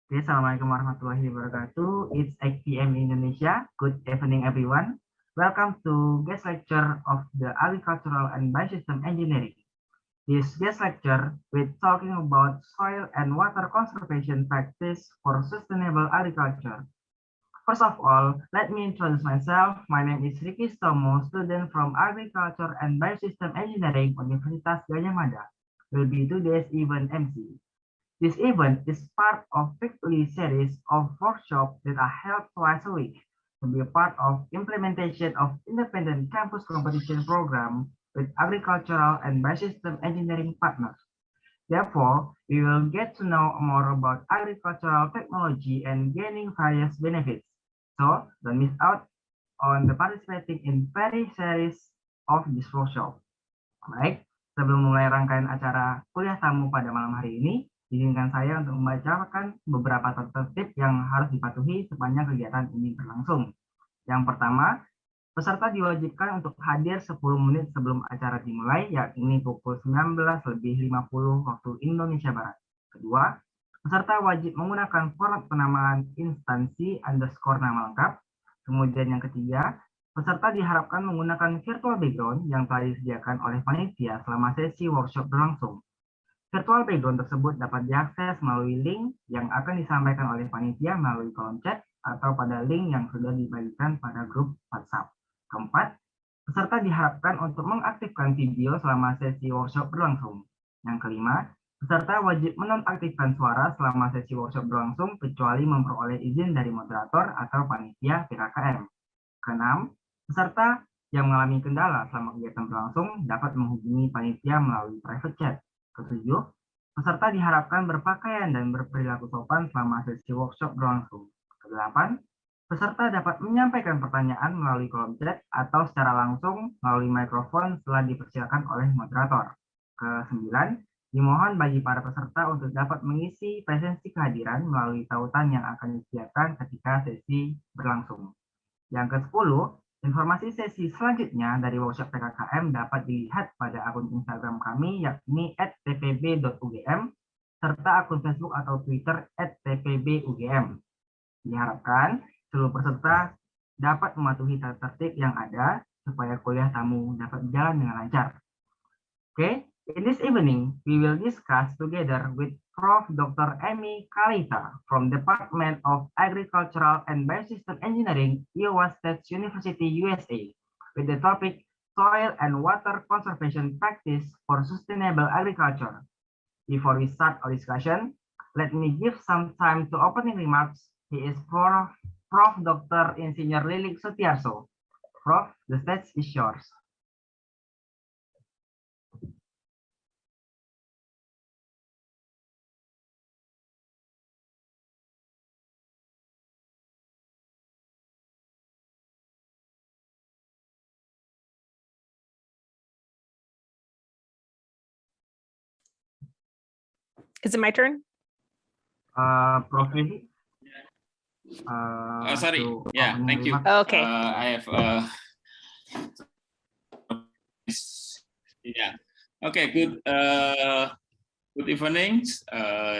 Okay, Assalamualaikum warahmatullahi wabarakatuh. It's 8 p.m. in Indonesia. Good evening, everyone. Welcome to guest lecture of the Agricultural and Biosystem Engineering. This guest lecture we're talking about soil and water conservation practice for sustainable agriculture. First of all, let me introduce myself. My name is Ricky Stomo, student from Agriculture and Biosystem Engineering, Universitas Gadjah Mada. Will be today's event MC. This event is part of weekly series of workshops that are held twice a week to be a part of implementation of independent campus competition program with agricultural and biosystem engineering partners. Therefore, we will get to know more about agricultural technology and gaining various benefits. So, don't miss out on the participating in Prairie series of this workshop. Baik, sebelum mulai rangkaian acara kuliah tamu pada malam hari ini, izinkan saya untuk membacakan beberapa tertib yang harus dipatuhi sepanjang kegiatan ini berlangsung. Yang pertama, peserta diwajibkan untuk hadir 10 menit sebelum acara dimulai, yakni pukul 19:50 waktu Indonesia Barat. Kedua, peserta wajib menggunakan format penamaan instansi underscore nama lengkap. Kemudian yang ketiga, peserta diharapkan menggunakan virtual background yang telah disediakan oleh panitia selama sesi workshop berlangsung. Virtual background tersebut dapat diakses melalui link yang akan disampaikan oleh panitia melalui kolom chat atau pada link yang sudah dibagikan pada grup WhatsApp. Keempat, peserta diharapkan untuk mengaktifkan video selama sesi workshop berlangsung. Yang kelima, peserta wajib menonaktifkan suara selama sesi workshop berlangsung kecuali memperoleh izin dari moderator atau panitia PKKM. Keenam, peserta yang mengalami kendala selama kegiatan berlangsung dapat menghubungi panitia melalui private chat. Ketujuh, peserta diharapkan berpakaian dan berperilaku sopan selama sesi workshop berlangsung. Kedelapan, peserta dapat menyampaikan pertanyaan melalui kolom chat atau secara langsung melalui mikrofon setelah dipersilakan oleh moderator. Kesembilan, dimohon bagi para peserta untuk dapat mengisi presensi kehadiran melalui tautan yang akan disediakan ketika sesi berlangsung. Yang ke-10, informasi sesi selanjutnya dari workshop PKKM dapat dilihat pada akun Instagram kami yakni @tpb.ugm serta akun Facebook atau Twitter @tpbugm. Diharapkan seluruh peserta dapat mematuhi tata tertib yang ada supaya kuliah tamu dapat berjalan dengan lancar. Oke, in this evening we will discuss together with Prof. Dr. M.Eng Kaleita from Department of Agricultural and Biosystem Engineering, Iowa State University, USA, with the topic Soil and Water Conservation Practice for Sustainable Agriculture. Before we start our discussion, let me give some time to opening remarks. He is Prof. Dr. Engineer Lilik Sutiarso. Prof, the stage is yours. Is it my turn? Prof. Sorry. Yeah, thank you. Okay. I have. Yeah. Okay. Good. Good evening,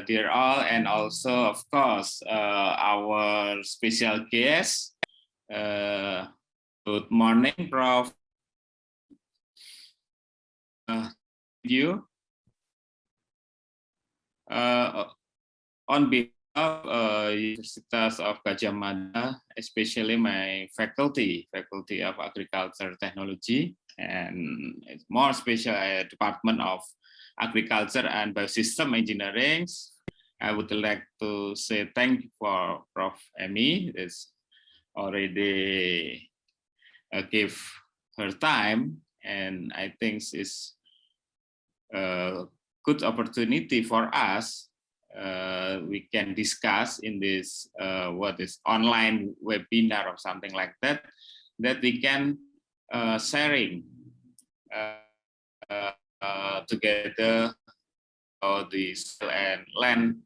dear all, and also, of course, our special guest. Good morning, Prof. You. On behalf of Universitas of Gadjah Mada, especially my faculty of Agriculture Technology, and more special Department of Agriculture and Biosystem Engineering, I would like to say thank you for Prof. Emi. It's already gave her time, and I think it's good opportunity for us. We can discuss in this what is online webinar or something like that we can sharing together all these and land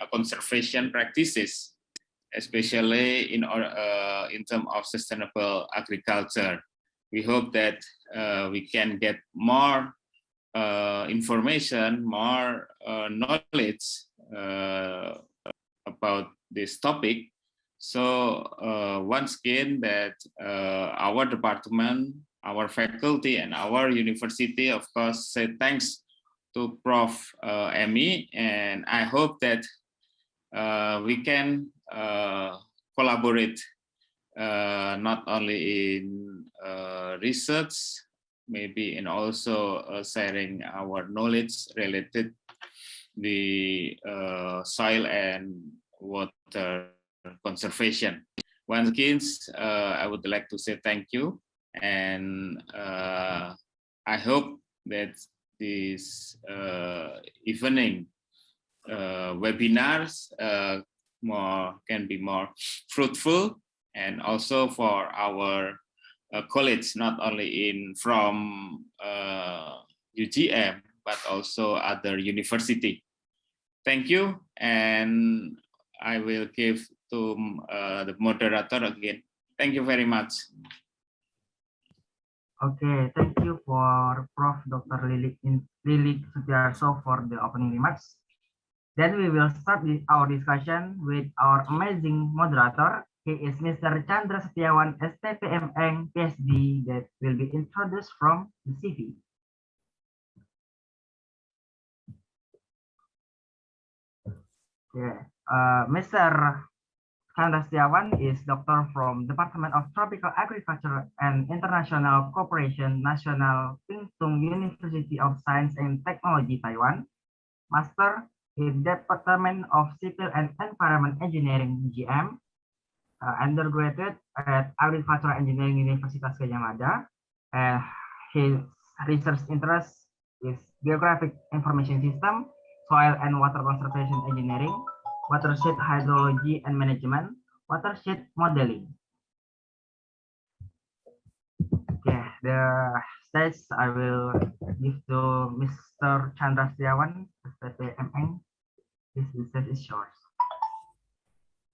conservation practices, especially in terms of sustainable agriculture. We hope that we can get more information, more knowledge about this topic. So once again, that our department, our faculty, and our university, of course, say thanks to Prof. M.Eng, and I hope that we can collaborate not only in research, maybe in also sharing our knowledge related the soil and water conservation. Once again, I would like to say thank you, and I hope that this evening webinars can be more fruitful, and also for our colleagues, not only from UGM, but also other university. Thank you, and I will give to the moderator again. Thank you very much. Okay, thank you for Prof. Dr. Lilik Sutiarso for the opening remarks. Then we will start our discussion with our amazing moderator. He is Mr. Chandra Setyawan, STP M.Eng, Ph.D. that will be introduced from the CV. Yeah, Mr. Chandra Setyawan is doctor from Department of Tropical Agriculture and International Cooperation, National Pingtung University of Science and Technology, Taiwan. Master in Department of Civil and Environment Engineering, UGM. Undergraduate at Agricultural Engineering Universitas Gadjah Mada. His research interest is Geographic Information System, Soil and Water Conservation Engineering, Watershed Hydrology and Management, Watershed Modeling. Okay, the stage I will give to Mr. Chandra Setyawan, STP M.Eng. This stage is yours.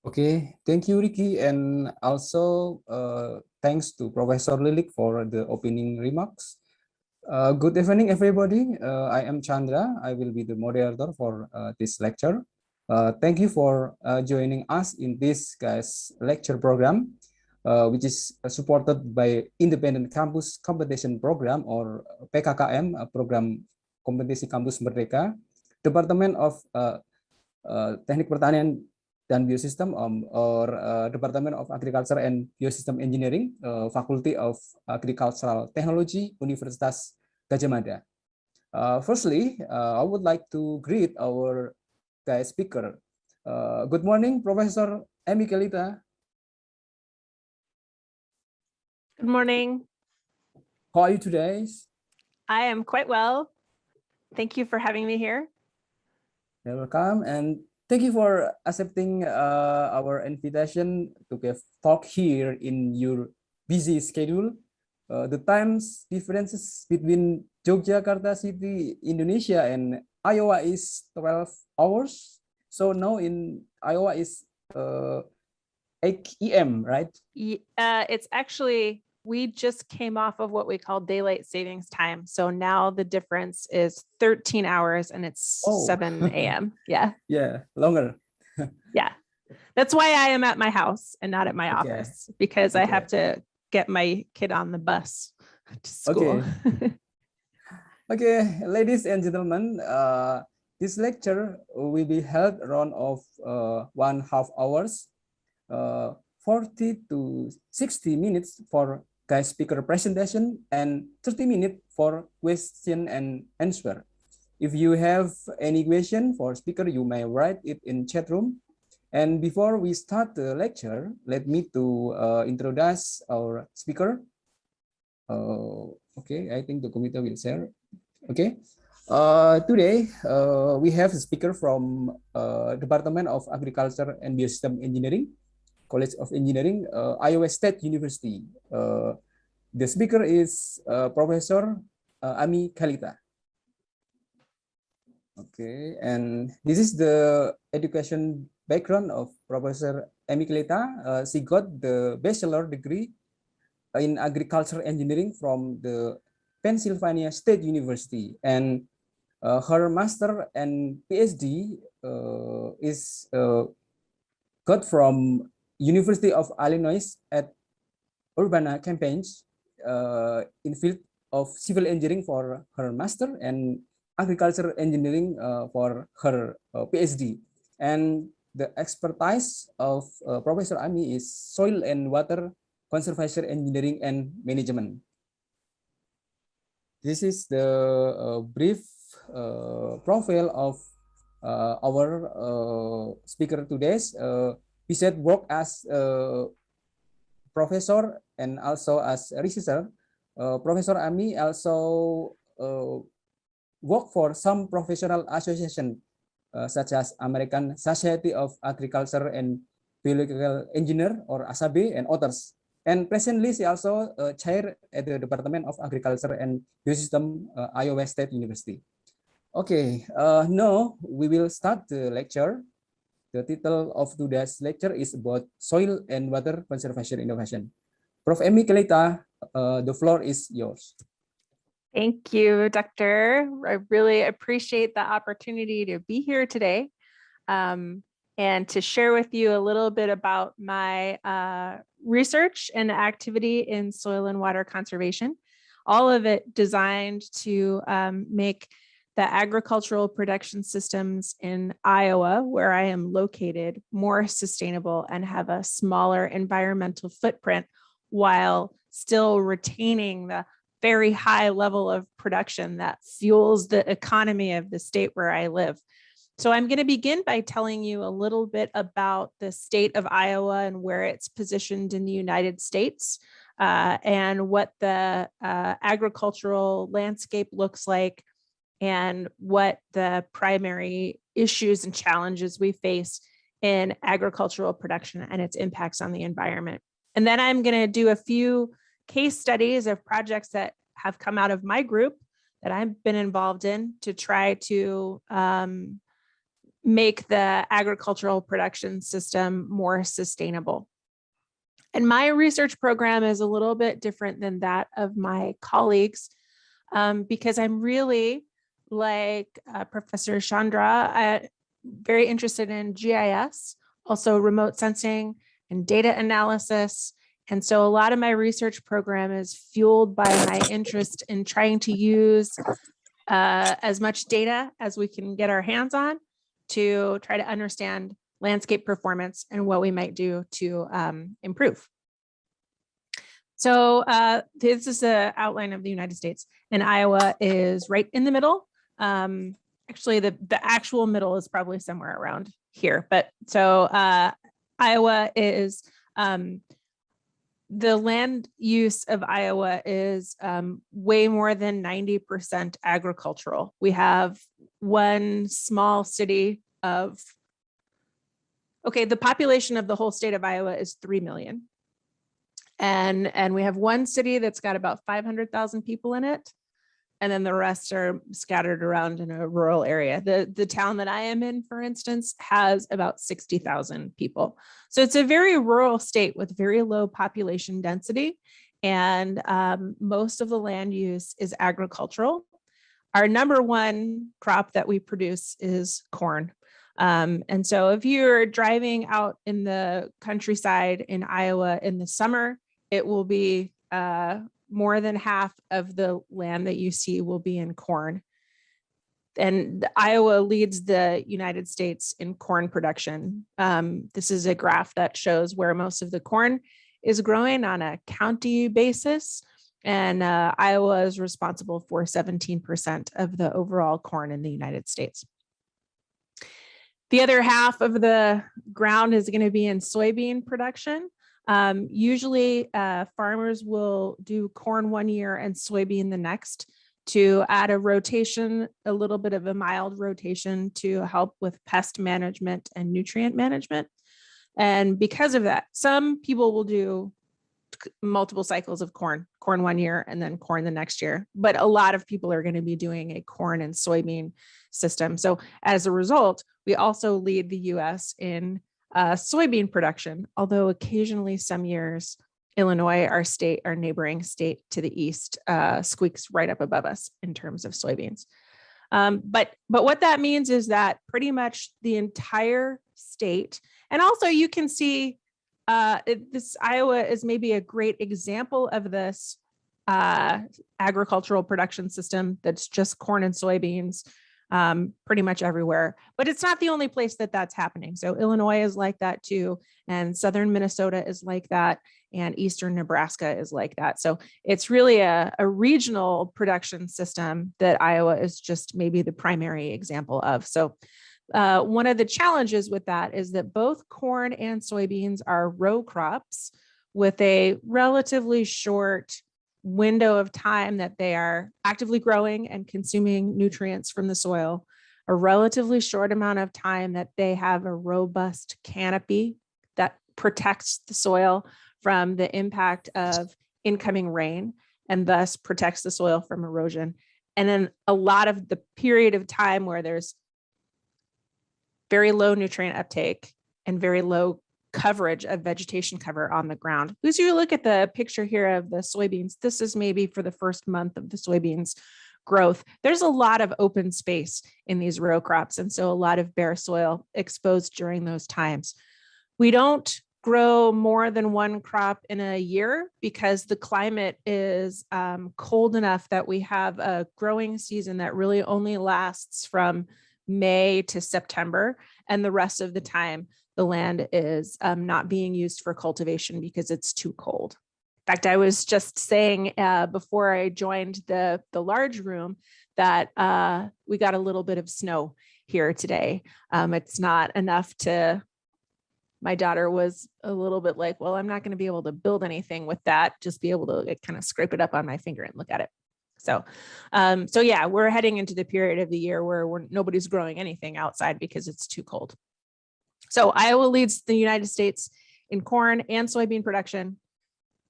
Okay, thank you, Ricky, and also thanks to Professor Lilik for the opening remarks. Good evening, everybody. I am Chandra. I will be the moderator for this lecture. Thank you for joining us in this lecture program, which is supported by Independent Campus Competition Program, or PKKM, program Kompetisi Kampus Merdeka, Department of Teknik Pertanian dan Biosystem, or Department of Agriculture and Biosystem Engineering, Faculty of Agricultural Technology, Universitas Gadjah Mada. Firstly, I would like to greet our guest speaker. Good morning, Professor Emi Kaleita. Good morning. How are you today? I am quite well. Thank you for having me here. You're welcome, and thank you for accepting our invitation to give talk here in your busy schedule. The times differences between Yogyakarta City, Indonesia, and Iowa is 12 hours. So now in Iowa is 8 p.m., right? It's actually, we just came off of what we call daylight savings time. So now the difference is 13 hours and it's 7 a.m. Yeah. Yeah, longer. Yeah. That's why I am at my house and not at my office, because I have to get my kid on the bus to school. Okay, ladies and gentlemen, this lecture will be held around of 1.5 hours, 40 to 60 minutes for guest speaker presentation, and 30 minutes for question and answer. If you have any question for speaker, you may write it in chat room. And before we start the lecture, let me to introduce our speaker. Okay, I think the computer will share. Okay. Today, we have a speaker from Department of Agriculture and Biosystem Engineering, College of Engineering, Iowa State University. The speaker is Professor Emi Kaleita. Okay, and this is the education background of Professor Emi Kaleita. She got the bachelor degree in agriculture engineering from the Pennsylvania State University, and her master and PhD is got from University of Illinois at Urbana campaigns in field of civil engineering for her master and agriculture engineering for her PhD. And the expertise of Professor Ami is soil and water conservation engineering and management. This is the brief profile of our speaker today. Besides work as professor and also as a researcher, Professor Ami also work for some professional association such as American Society of Agriculture and Biological Engineer or ASAB and others. And presently she also chair at the Department of Agriculture and Biosystem, Iowa State University. Okay, now we will start the lecture. The title of today's lecture is about soil and water conservation innovation. Prof. M.Eng Kaleita, the floor is yours. Thank you, Doctor. I really appreciate the opportunity to be here today and to share with you a little bit about my research and activity in soil and water conservation, all of it designed to make the agricultural production systems in Iowa, where I am located, more sustainable and have a smaller environmental footprint while still retaining the very high level of production that fuels the economy of the state where I live. So I'm going to begin by telling you a little bit about the state of Iowa and where it's positioned in the United States and what the agricultural landscape looks like and what the primary issues and challenges we face in agricultural production and its impacts on the environment. And then I'm going to do a few case studies of projects that have come out of my group that I've been involved in to try to make the agricultural production system more sustainable. And my research program is a little bit different than that of my colleagues because I'm really, like Professor Chandra, very interested in GIS, also remote sensing and data analysis. And so a lot of my research program is fueled by my interest in trying to use as much data as we can get our hands on to try to understand landscape performance and what we might do to improve. So this is an outline of the United States, and Iowa is right in the middle. Actually, the actual middle is probably somewhere around here, but so Iowa is, the land use of Iowa is way more than 90% agricultural. We have one small city of, okay, the population of the whole state of Iowa is 3 million. And we have one city that's got about 500,000 people in it. And then the rest are scattered around in a rural area. The town that I am in, for instance, has about 60,000 people. So it's a very rural state with very low population density. And most of the land use is agricultural. Our number one crop that we produce is corn. And so if you're driving out in the countryside in Iowa in the summer, it will be more than half of the land that you see will be in corn. And Iowa leads the United States in corn production. This is a graph that shows where most of the corn is growing on a county basis. And Iowa is responsible for 17% of the overall corn in the United States. The other half of the ground is going to be in soybean production. Usually farmers will do corn one year and soybean the next to add a rotation, a little bit of a mild rotation to help with pest management and nutrient management. And because of that, some people will do multiple cycles of corn one year and then corn the next year. But a lot of people are going to be doing a corn and soybean system. So as a result, we also lead the US in soybean production, although occasionally some years, Illinois, our neighboring state to the east, squeaks right up above us in terms of soybeans. But what that means is that pretty much the entire state, and also you can see this Iowa is maybe a great example of this agricultural production system that's just corn and soybeans pretty much everywhere. But it's not the only place that that's happening. So Illinois is like that too, and southern Minnesota is like that, and eastern Nebraska is like that. So it's really a regional production system that Iowa is just maybe the primary example of. So one of the challenges with that is that both corn and soybeans are row crops with a relatively short window of time that they are actively growing and consuming nutrients from the soil, a relatively short amount of time that they have a robust canopy that protects the soil from the impact of incoming rain and thus protects the soil from erosion. And then a lot of the period of time where there's very low nutrient uptake and very low coverage of vegetation cover on the ground. As you look at the picture here of the soybeans, this is maybe for the first month of the soybeans growth. There's a lot of open space in these row crops, and so a lot of bare soil exposed during those times. We don't grow more than one crop in a year because the climate is cold enough that we have a growing season that really only lasts from May to September, and the rest of the time the land is not being used for cultivation because it's too cold. In fact, I was just saying before I joined the large room that we got a little bit of snow here today. It's not enough to, my daughter was a little bit like, well, I'm not going to be able to build anything with that, just be able to kind of scrape it up on my finger and look at it. So yeah, we're heading into the period of the year where nobody's growing anything outside because it's too cold. So Iowa leads the United States in corn and soybean production,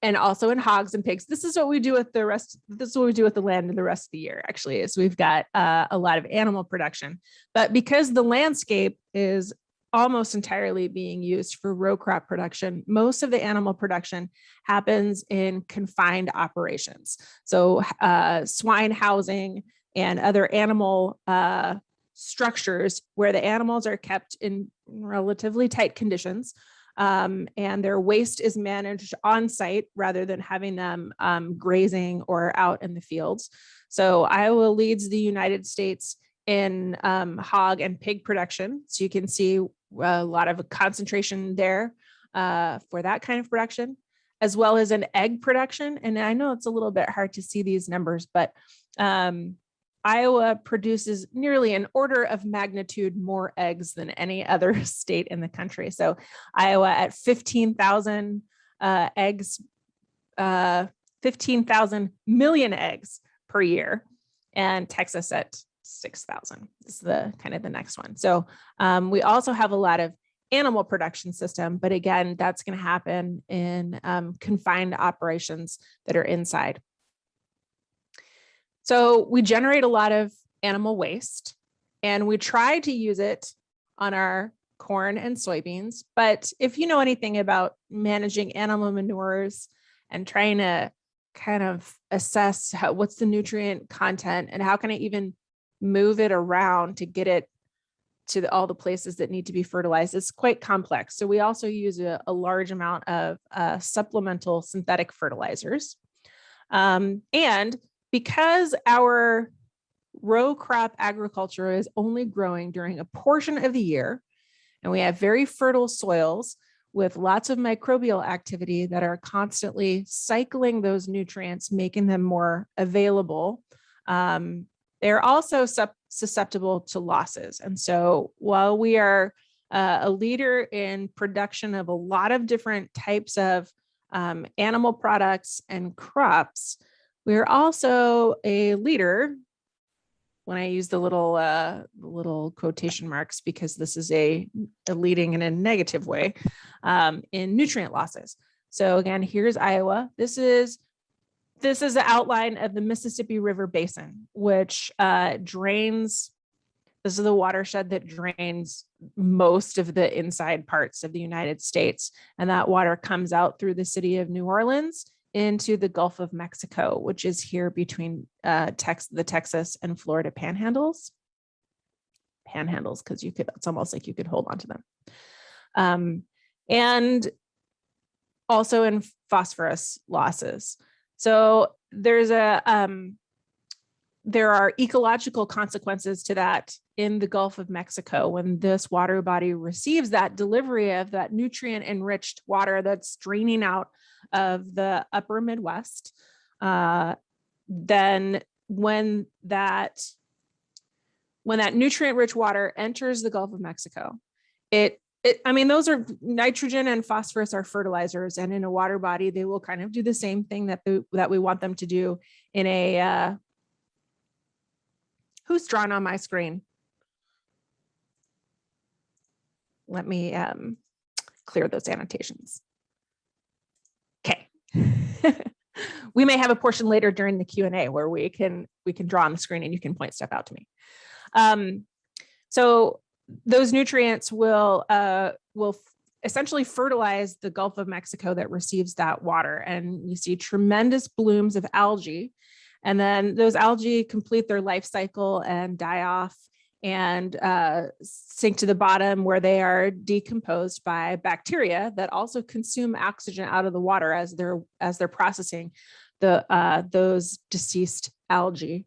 and also in hogs and pigs. This is what we do with the rest. This is what we do with the land in the rest of the year, actually, is we've got a lot of animal production. But because the landscape is almost entirely being used for row crop production, most of the animal production happens in confined operations. So swine housing and other animal structures where the animals are kept in relatively tight conditions, and their waste is managed on site rather than having them grazing or out in the fields. So Iowa leads the United States in hog and pig production. So you can see a lot of concentration there for that kind of production, as well as an egg production. And I know it's a little bit hard to see these numbers, but Iowa produces nearly an order of magnitude more eggs than any other state in the country. So Iowa at 15,000 eggs, 15,000 million eggs per year, and Texas at 6,000 is the kind of the next one. So we also have a lot of animal production system, but again, that's going to happen in confined operations that are inside. So we generate a lot of animal waste, and we try to use it on our corn and soybeans. But if you know anything about managing animal manures and trying to kind of assess what's the nutrient content and how can I even move it around to get it to all the places that need to be fertilized, it's quite complex. So we also use a large amount of supplemental synthetic fertilizers. And because our row crop agriculture is only growing during a portion of the year, and we have very fertile soils with lots of microbial activity that are constantly cycling those nutrients, making them more available, they're also susceptible to losses. And so while we are a leader in production of a lot of different types of animal products and crops, we're also a leader, when I use the little quotation marks, because this is a leading in a negative way, in nutrient losses. So again, here's Iowa. This is the outline of the Mississippi River Basin, which drains. This is the watershed that drains most of the inside parts of the United States. And that water comes out through the city of New Orleans into the Gulf of Mexico, which is here between the Texas and Florida panhandles, because it's almost like you could hold on to them. And also in phosphorus losses. So there are ecological consequences to that in the Gulf of Mexico when this water body receives that delivery of that nutrient enriched water that's draining out of the upper Midwest. Then when that nutrient rich water enters the Gulf of Mexico, I mean, those are nitrogen and phosphorus are fertilizers, and in a water body, they will kind of do the same thing that we want them to do in a, who's drawn on my screen? Let me clear those annotations. Okay. We may have a portion later during the Q&A where we can draw on the screen and you can point stuff out to me. So those nutrients will essentially fertilize the Gulf of Mexico that receives that water. And you see tremendous blooms of algae. And then those algae complete their life cycle and die off and sink to the bottom, where they are decomposed by bacteria that also consume oxygen out of the water as they're processing those deceased algae.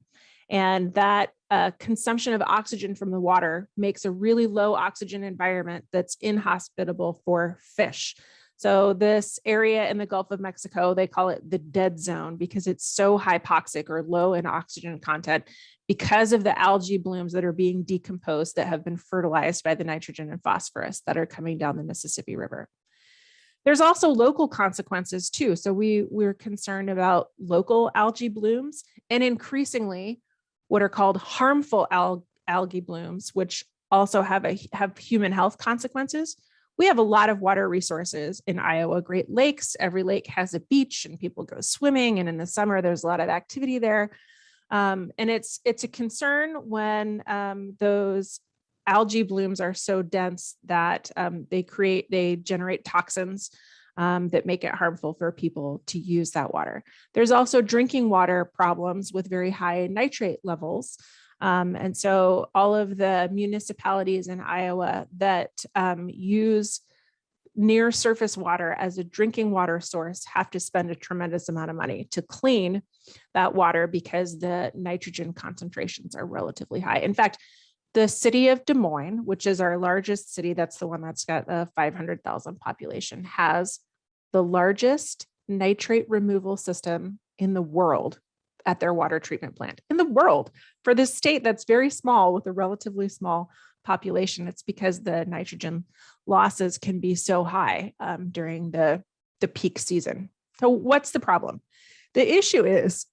And that consumption of oxygen from the water makes a really low oxygen environment that's inhospitable for fish. So this area in the Gulf of Mexico, they call it the dead zone because it's so hypoxic or low in oxygen content because of the algae blooms that are being decomposed that have been fertilized by the nitrogen and phosphorus that are coming down the Mississippi River. There's also local consequences too. So we're concerned about local algae blooms and increasingly what are called harmful algae blooms, which also have human health consequences. We have a lot of water resources in Iowa, Great Lakes. Every lake has a beach and people go swimming. And in the summer, there's a lot of activity there. And it's a concern when those algae blooms are so dense that they generate toxins that make it harmful for people to use that water. There's also drinking water problems with very high nitrate levels. And so all of the municipalities in Iowa that use near surface water as a drinking water source have to spend a tremendous amount of money to clean that water because the nitrogen concentrations are relatively high. In fact, the city of Des Moines, which is our largest city, that's the one that's got a 500,000 population, has the largest nitrate removal system in the world at their water treatment plant in the world. For this state that's very small with a relatively small population, it's because the nitrogen losses can be so high during the peak season. So what's the problem? The issue is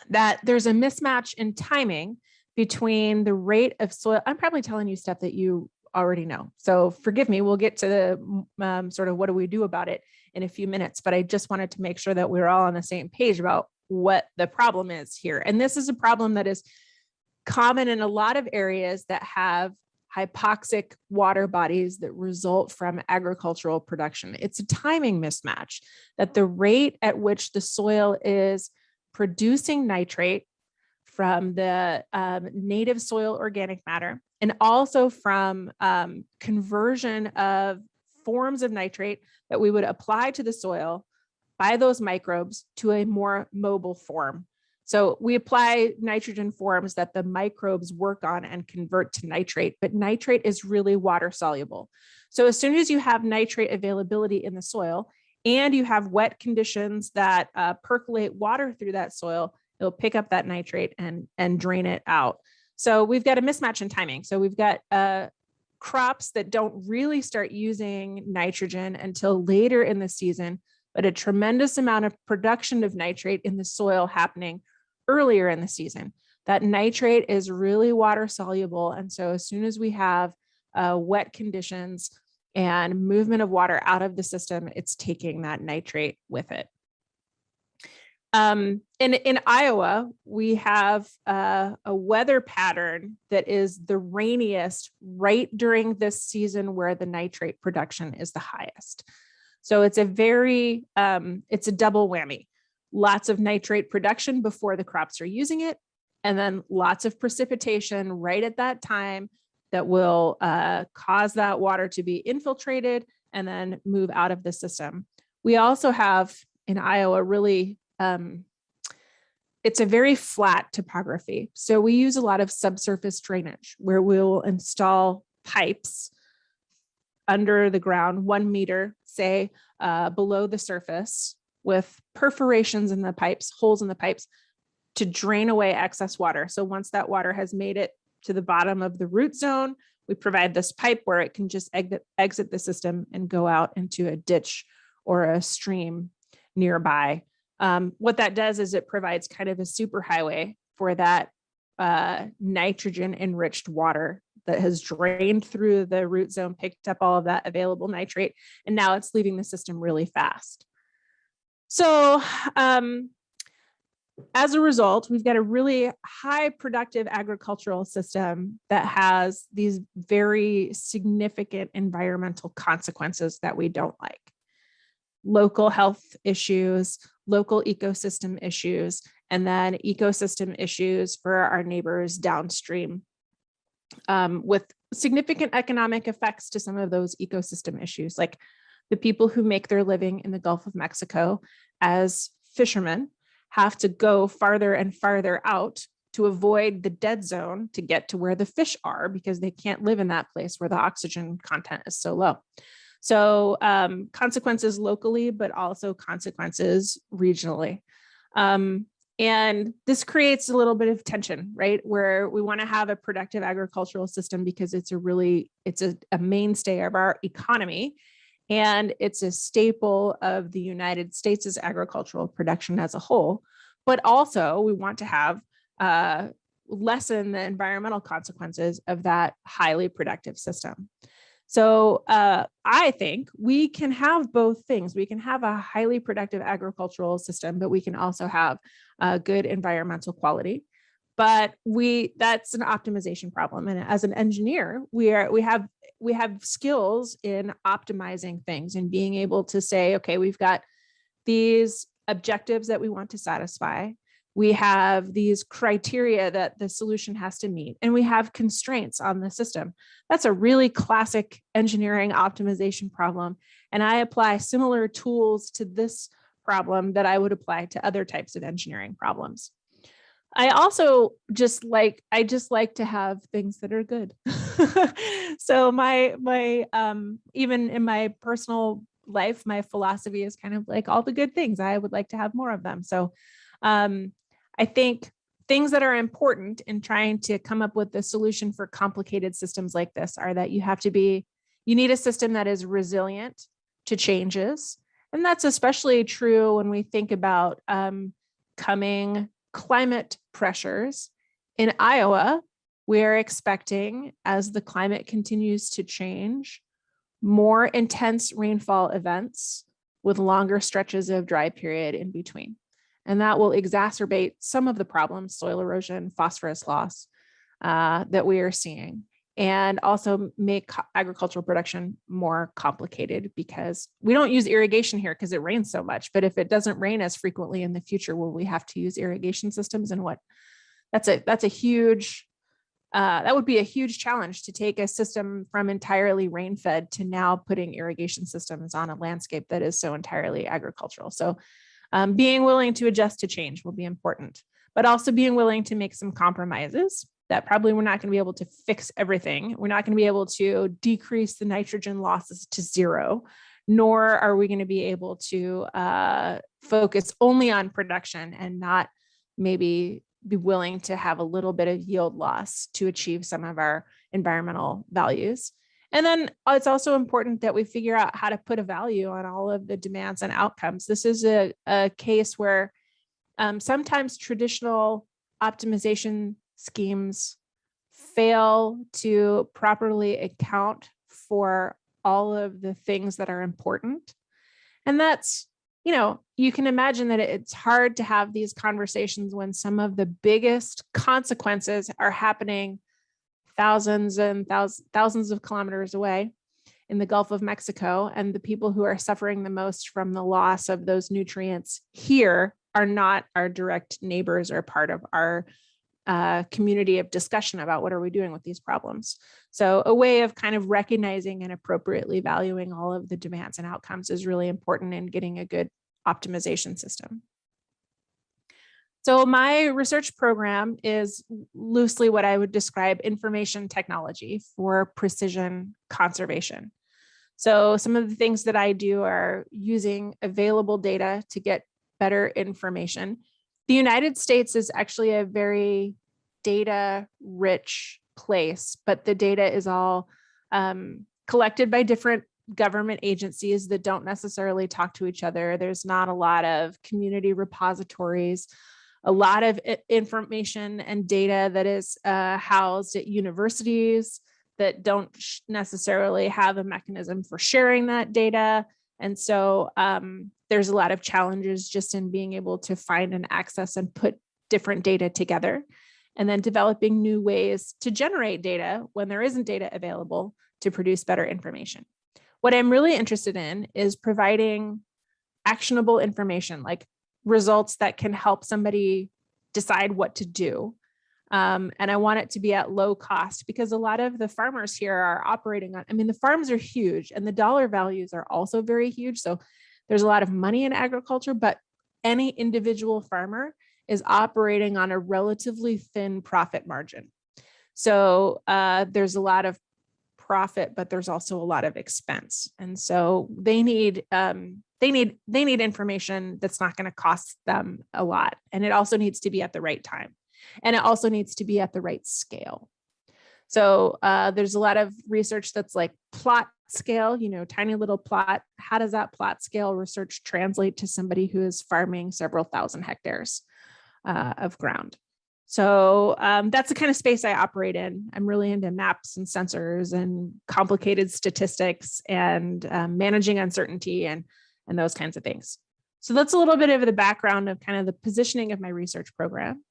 that there's a mismatch in timing between the rate of soil. I'm probably telling you stuff that you already know, so forgive me. We'll get to the sort of what do we do about it in a few minutes, but I just wanted to make sure that we're all on the same page about what the problem is here. And this is a problem that is common in a lot of areas that have hypoxic water bodies that result from agricultural production. It's a timing mismatch, that the rate at which the soil is producing nitrate from the native soil organic matter, and also from conversion of forms of nitrate that we would apply to the soil by those microbes to a more mobile form. So we apply nitrogen forms that the microbes work on and convert to nitrate, but nitrate is really water soluble. So as soon as you have nitrate availability in the soil and you have wet conditions that percolate water through that soil, it'll pick up that nitrate and drain it out. So we've got a mismatch in timing. So we've got crops that don't really start using nitrogen until later in the season, but a tremendous amount of production of nitrate in the soil happening earlier in the season. That nitrate is really water soluble. And so as soon as we have wet conditions and movement of water out of the system, it's taking that nitrate with it. In Iowa, we have a weather pattern that is the rainiest right during this season where the nitrate production is the highest. So it's a very, it's a double whammy. Lots of nitrate production before the crops are using it, and then lots of precipitation right at that time that will cause that water to be infiltrated and then move out of the system. We also have in Iowa really, it's a very flat topography. So we use a lot of subsurface drainage where we'll install pipes under the ground, 1 meter, say, below the surface, with perforations in the pipes, holes in the pipes, to drain away excess water. So once that water has made it to the bottom of the root zone, we provide this pipe where it can just exit the system and go out into a ditch or a stream nearby. What that does is it provides kind of a superhighway for that nitrogen enriched water that has drained through the root zone, picked up all of that available nitrate, and now it's leaving the system really fast. So as a result, we've got a really high productive agricultural system that has these very significant environmental consequences that we don't like. Local health issues, local ecosystem issues, and then ecosystem issues for our neighbors downstream, with significant economic effects to some of those ecosystem issues, like the people who make their living in the Gulf of Mexico as fishermen have to go farther and farther out to avoid the dead zone to get to where the fish are, because they can't live in that place where the oxygen content is so low. So consequences locally, but also consequences regionally. And this creates a little bit of tension, right? Where we want to have a productive agricultural system because it's a mainstay of our economy. And it's a staple of the United States' agricultural production as a whole. But also we want to have lessen the environmental consequences of that highly productive system. So I think we can have both things. We can have a highly productive agricultural system, but we can also have good environmental quality. But that's an optimization problem. And as an engineer, we have skills in optimizing things and being able to say, okay, we've got these objectives that we want to satisfy. We have these criteria that the solution has to meet, and we have constraints on the system. That's a really classic engineering optimization problem. And I apply similar tools to this problem that I would apply to other types of engineering problems. I also just like to have things that are good. So my even in my personal life, my philosophy is kind of like all the good things. I would like to have more of them. So I think things that are important in trying to come up with the solution for complicated systems like this are that you need a system that is resilient to changes. And that's especially true when we think about coming climate pressures. In Iowa, we're expecting, as the climate continues to change, more intense rainfall events with longer stretches of dry period in between. And that will exacerbate some of the problems, soil erosion, phosphorus loss, that we are seeing, and also make agricultural production more complicated because we don't use irrigation here because it rains so much. But if it doesn't rain as frequently in the future, will we have to use irrigation systems? And that's a huge, that would be a huge challenge to take a system from entirely rain-fed to now putting irrigation systems on a landscape that is so entirely agricultural. So being willing to adjust to change will be important, but also being willing to make some compromises that probably we're not going to be able to fix everything. We're not going to be able to decrease the nitrogen losses to zero, nor are we going to be able to focus only on production and not maybe be willing to have a little bit of yield loss to achieve some of our environmental values. And then it's also important that we figure out how to put a value on all of the demands and outcomes. This is a case where sometimes traditional optimization schemes fail to properly account for all of the things that are important. And that's, you can imagine that it's hard to have these conversations when some of the biggest consequences are happening thousands and thousands of kilometers away. in the Gulf of Mexico, and the people who are suffering the most from the loss of those nutrients here are not our direct neighbors or part of our community of discussion about what are we doing with these problems. So a way of kind of recognizing and appropriately valuing all of the demands and outcomes is really important in getting a good optimization system. So my research program is loosely what I would describe information technology for precision conservation. So some of the things that I do are using available data to get better information. The United States is actually a very data-rich place, but the data is all collected by different government agencies that don't necessarily talk to each other. There's not a lot of community repositories, a lot of information and data that is housed at universities that don't necessarily have a mechanism for sharing that data. And so there's a lot of challenges just in being able to find and access and put different data together, and then developing new ways to generate data when there isn't data available to produce better information. What I'm really interested in is providing actionable information, like results that can help somebody decide what to do. And I want it to be at low cost, because a lot of the farmers here are operating on, I mean, the farms are huge and the dollar values are also very huge. So there's a lot of money in agriculture, but any individual farmer is operating on a relatively thin profit margin. So there's a lot of profit, but there's also a lot of expense. And so they need information that's not going to cost them a lot. And it also needs to be at the right time. And it also needs to be at the right scale. So there's a lot of research that's like plot scale, you know, tiny little plot. How does that plot scale research translate to somebody who is farming several thousand hectares of ground? So that's the kind of space I operate in. I'm really into maps and sensors and complicated statistics and managing uncertainty and those kinds of things. So that's a little bit of the background of kind of the positioning of my research program.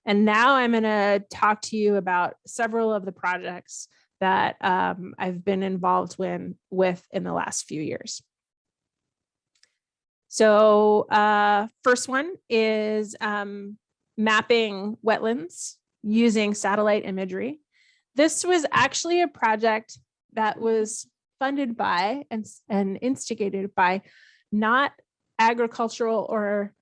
And now I'm going to talk to you about several of the projects that I've been involved with in the last few years. So first one is mapping wetlands using satellite imagery. This was actually a project that was funded by and instigated by not agricultural or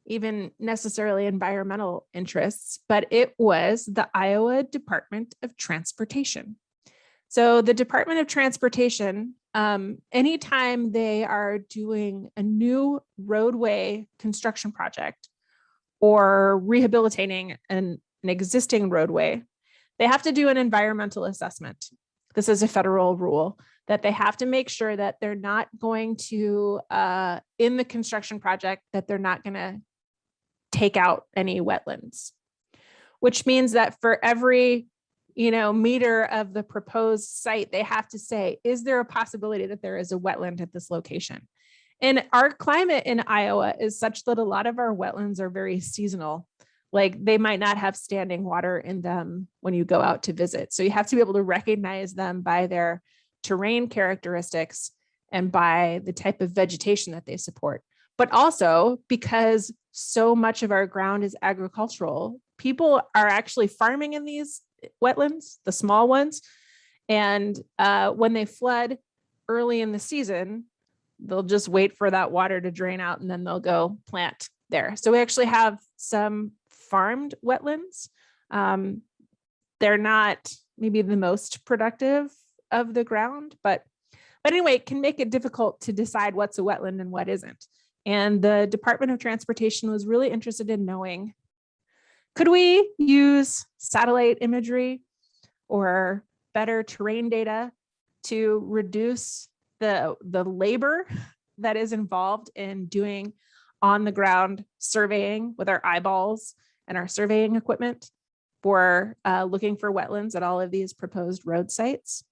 even necessarily environmental interests, but it was the Iowa Department of Transportation. So the Department of Transportation, anytime they are doing a new roadway construction project or rehabilitating an existing roadway, they have to do an environmental assessment. This is a federal rule that they have to make sure that they're not going to, in the construction project, that they're not going to take out any wetlands, which means that for every meter of the proposed site, they have to say, is there a possibility that there is a wetland at this location? And our climate in Iowa is such that a lot of our wetlands are very seasonal. Like they might not have standing water in them when you go out to visit. So you have to be able to recognize them by their terrain characteristics and by the type of vegetation that they support. But also because so much of our ground is agricultural, people are actually farming in these wetlands, the small ones. And when they flood early in the season, they'll just wait for that water to drain out and then they'll go plant there. So we actually have some farmed wetlands. They're not maybe the most productive of the ground, but anyway, it can make it difficult to decide what's a wetland and what isn't. And the Department of Transportation was really interested in knowing, could we use satellite imagery or better terrain data to reduce the labor that is involved in doing on the ground surveying with our eyeballs and our surveying equipment for looking for wetlands at all of these proposed road sites?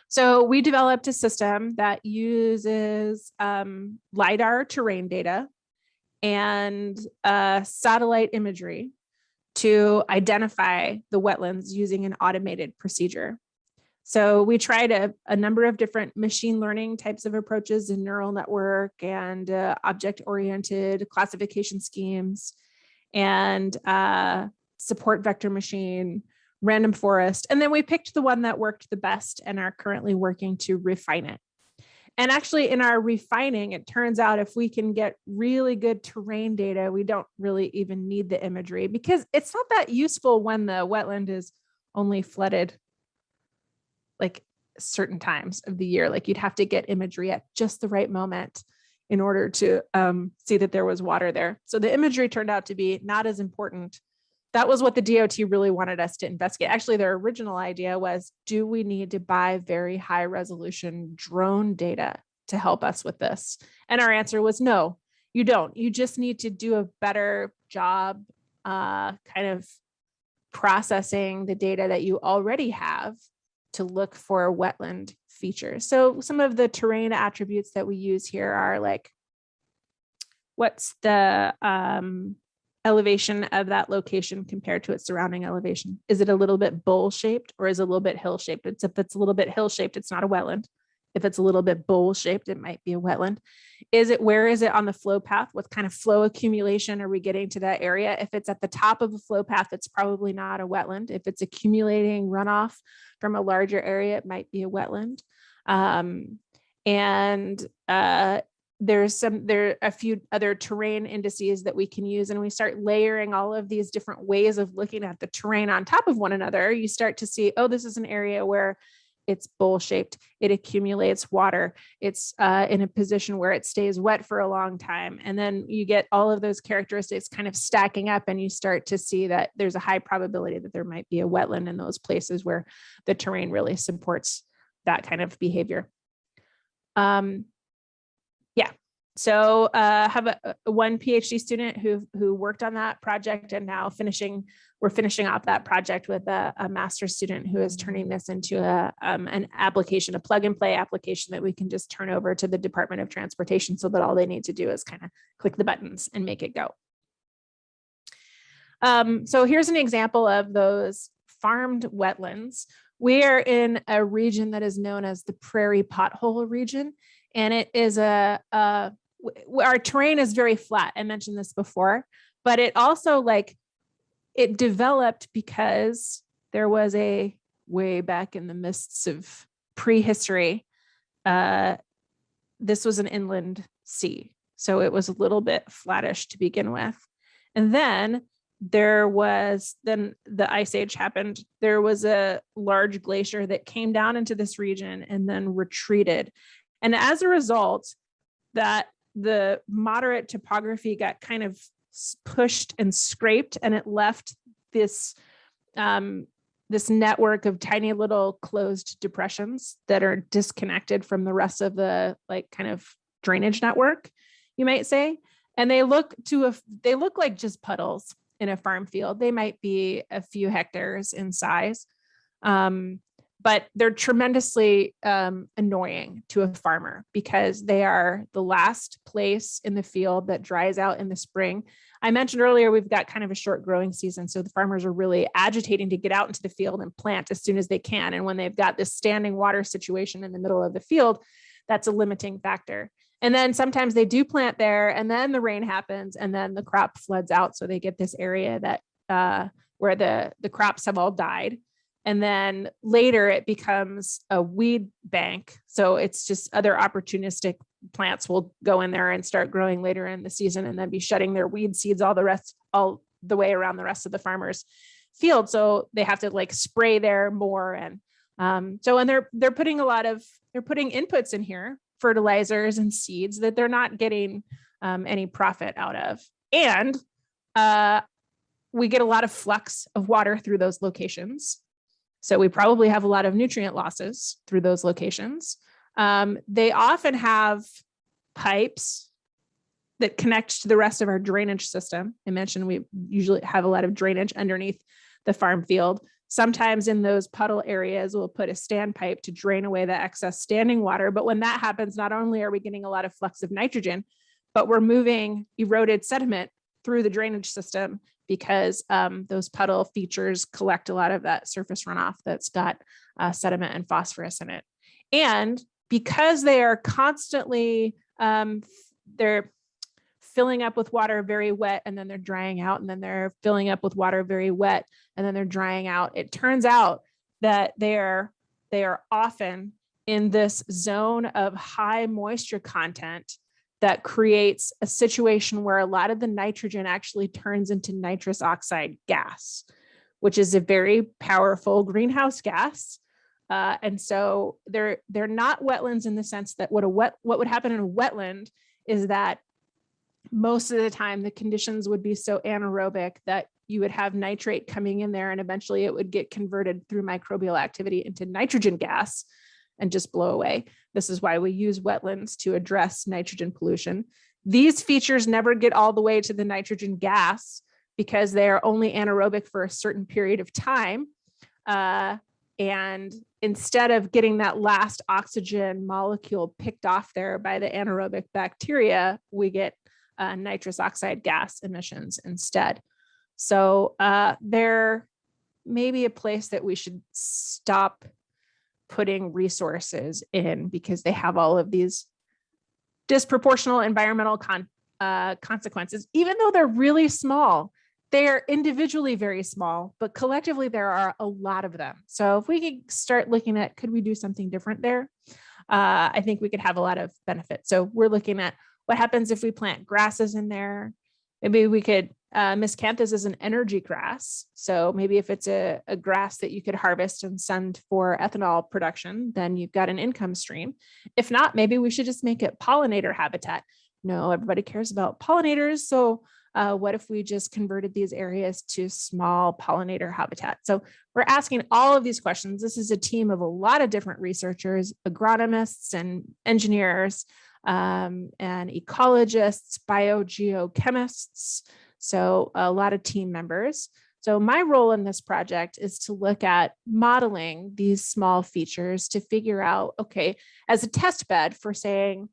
So we developed a system that uses LiDAR terrain data and satellite imagery to identify the wetlands using an automated procedure. So we tried a number of different machine learning types of approaches in neural network and object-oriented classification schemes and support vector machine, random forest. And then we picked the one that worked the best and are currently working to refine it. And actually in our refining, it turns out if we can get really good terrain data, we don't really even need the imagery because it's not that useful when the wetland is only flooded like certain times of the year. Like you'd have to get imagery at just the right moment in order to see that there was water there. So the imagery turned out to be not as important. That was what the DOT really wanted us to investigate. Actually, their original idea was, do we need to buy very high resolution drone data to help us with this? And our answer was no, you don't. You just need to do a better job kind of processing the data that you already have to look for wetland features. So some of the terrain attributes that we use here are like, what's the elevation of that location compared to its surrounding elevation? Is it a little bit bowl-shaped or is it a little bit hill-shaped? If it's a little bit hill-shaped, it's not a wetland. If it's a little bit bowl-shaped, it might be a wetland. Where is it on the flow path? What kind of flow accumulation are we getting to that area? If it's at the top of a flow path, it's probably not a wetland. If it's accumulating runoff from a larger area, it might be a wetland. There are a few other terrain indices that we can use, and we start layering all of these different ways of looking at the terrain on top of one another. You start to see, oh, this is an area where it's bowl-shaped, it accumulates water, it's in a position where it stays wet for a long time. And then you get all of those characteristics kind of stacking up, and you start to see that there's a high probability that there might be a wetland in those places where the terrain really supports that kind of behavior. So have one PhD student who worked on that project, and now we're finishing off that project with a master's student who is turning this into an application, a plug and play application that we can just turn over to the Department of Transportation so that all they need to do is kind of click the buttons and make it go. So here's an example of those farmed wetlands. We are in a region that is known as the Prairie Pothole region, and it is our terrain is very flat. I mentioned this before, but it also it developed because there was way back in the mists of prehistory, this was an inland sea. So it was a little bit flattish to begin with. And then the ice age happened. There was a large glacier that came down into this region and then retreated. And as a result, the moderate topography got kind of pushed and scraped, and it left this network of tiny little closed depressions that are disconnected from the rest of the kind of drainage network, you might say. And they look like just puddles in a farm field. They might be a few hectares in size. But they're tremendously annoying to a farmer because they are the last place in the field that dries out in the spring. I mentioned earlier, we've got kind of a short growing season. So the farmers are really agitating to get out into the field and plant as soon as they can. And when they've got this standing water situation in the middle of the field, that's a limiting factor. And then sometimes they do plant there, and then the rain happens, and then the crop floods out. So they get this area that where the crops have all died. And then later it becomes a weed bank. So it's just other opportunistic plants will go in there and start growing later in the season and then be shedding their weed seeds all the way around the rest of the farmer's field. So they have to spray there more. And they're putting inputs in here, fertilizers and seeds that they're not getting any profit out of. And we get a lot of flux of water through those locations. So we probably have a lot of nutrient losses through those locations. They often have pipes that connect to the rest of our drainage system. I mentioned we usually have a lot of drainage underneath the farm field. Sometimes in those puddle areas, we'll put a standpipe to drain away the excess standing water. But when that happens, not only are we getting a lot of flux of nitrogen, but we're moving eroded sediment through the drainage system because those puddle features collect a lot of that surface runoff that's got sediment and phosphorus in it. And because they are constantly, they're filling up with water very wet, and then they're drying out, and then they're filling up with water very wet, and then they're drying out. It turns out that they are often in this zone of high moisture content that creates a situation where a lot of the nitrogen actually turns into nitrous oxide gas, which is a very powerful greenhouse gas. And so they're not wetlands in the sense that what would happen in a wetland is that most of the time the conditions would be so anaerobic that you would have nitrate coming in there, and eventually it would get converted through microbial activity into nitrogen gas and just blow away. This is why we use wetlands to address nitrogen pollution. These features never get all the way to the nitrogen gas because they are only anaerobic for a certain period of time. And instead of getting that last oxygen molecule picked off there by the anaerobic bacteria, we get nitrous oxide gas emissions instead. So there may be a place that we should stop putting resources in because they have all of these disproportional environmental consequences. Even though they're really small, they're individually very small, but collectively there are a lot of them. So if we could start looking at, could we do something different there? I think we could have a lot of benefit. So we're looking at what happens if we plant grasses in there. Maybe we could miscanthus is an energy grass. So maybe if it's a grass that you could harvest and send for ethanol production, then you've got an income stream. If not, maybe we should just make it pollinator habitat. No, everybody cares about pollinators. So what if we just converted these areas to small pollinator habitat? So we're asking all of these questions. This is a team of a lot of different researchers, agronomists and engineers, and ecologists, biogeochemists. So a lot of team members. So my role in this project is to look at modeling these small features to figure out, okay, as a test bed for saying,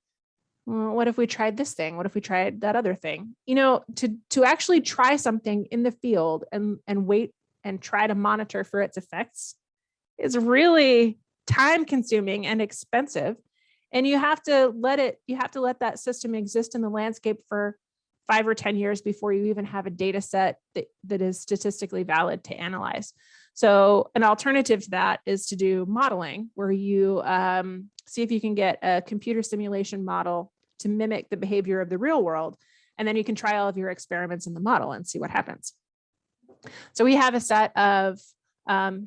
well, what if we tried this thing? What if we tried that other thing? You know, to actually try something in the field and wait and try to monitor for its effects is really time consuming and expensive. And you have to let that system exist in the landscape for 5 or 10 years before you even have a data set that is statistically valid to analyze. So an alternative to that is to do modeling, where you see if you can get a computer simulation model to mimic the behavior of the real world. And then you can try all of your experiments in the model and see what happens. So we have a set of,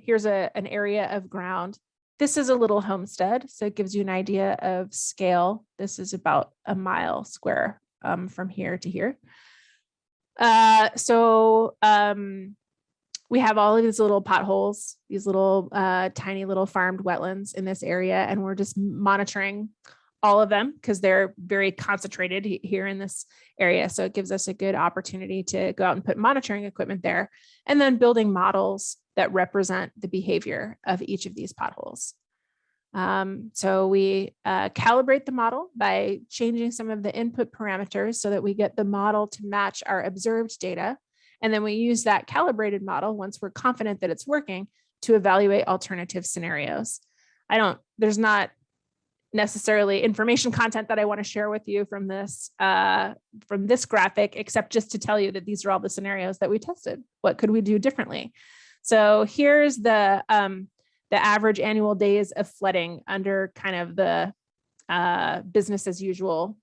here's an area of ground. This is a little homestead, so it gives you an idea of scale. This is about a mile square from here to here. We have all of these little potholes, these little tiny little farmed wetlands in this area, and we're just monitoring all of them because they're very concentrated here in this area. So it gives us a good opportunity to go out and put monitoring equipment there, and then building models that represent the behavior of each of these potholes. So we calibrate the model by changing some of the input parameters so that we get the model to match our observed data. And then we use that calibrated model, once we're confident that it's working, to evaluate alternative scenarios. There's not necessarily information content that I want to share with you from this graphic, except just to tell you that these are all the scenarios that we tested. What could we do differently? So here's the average annual days of flooding under kind of the business as usual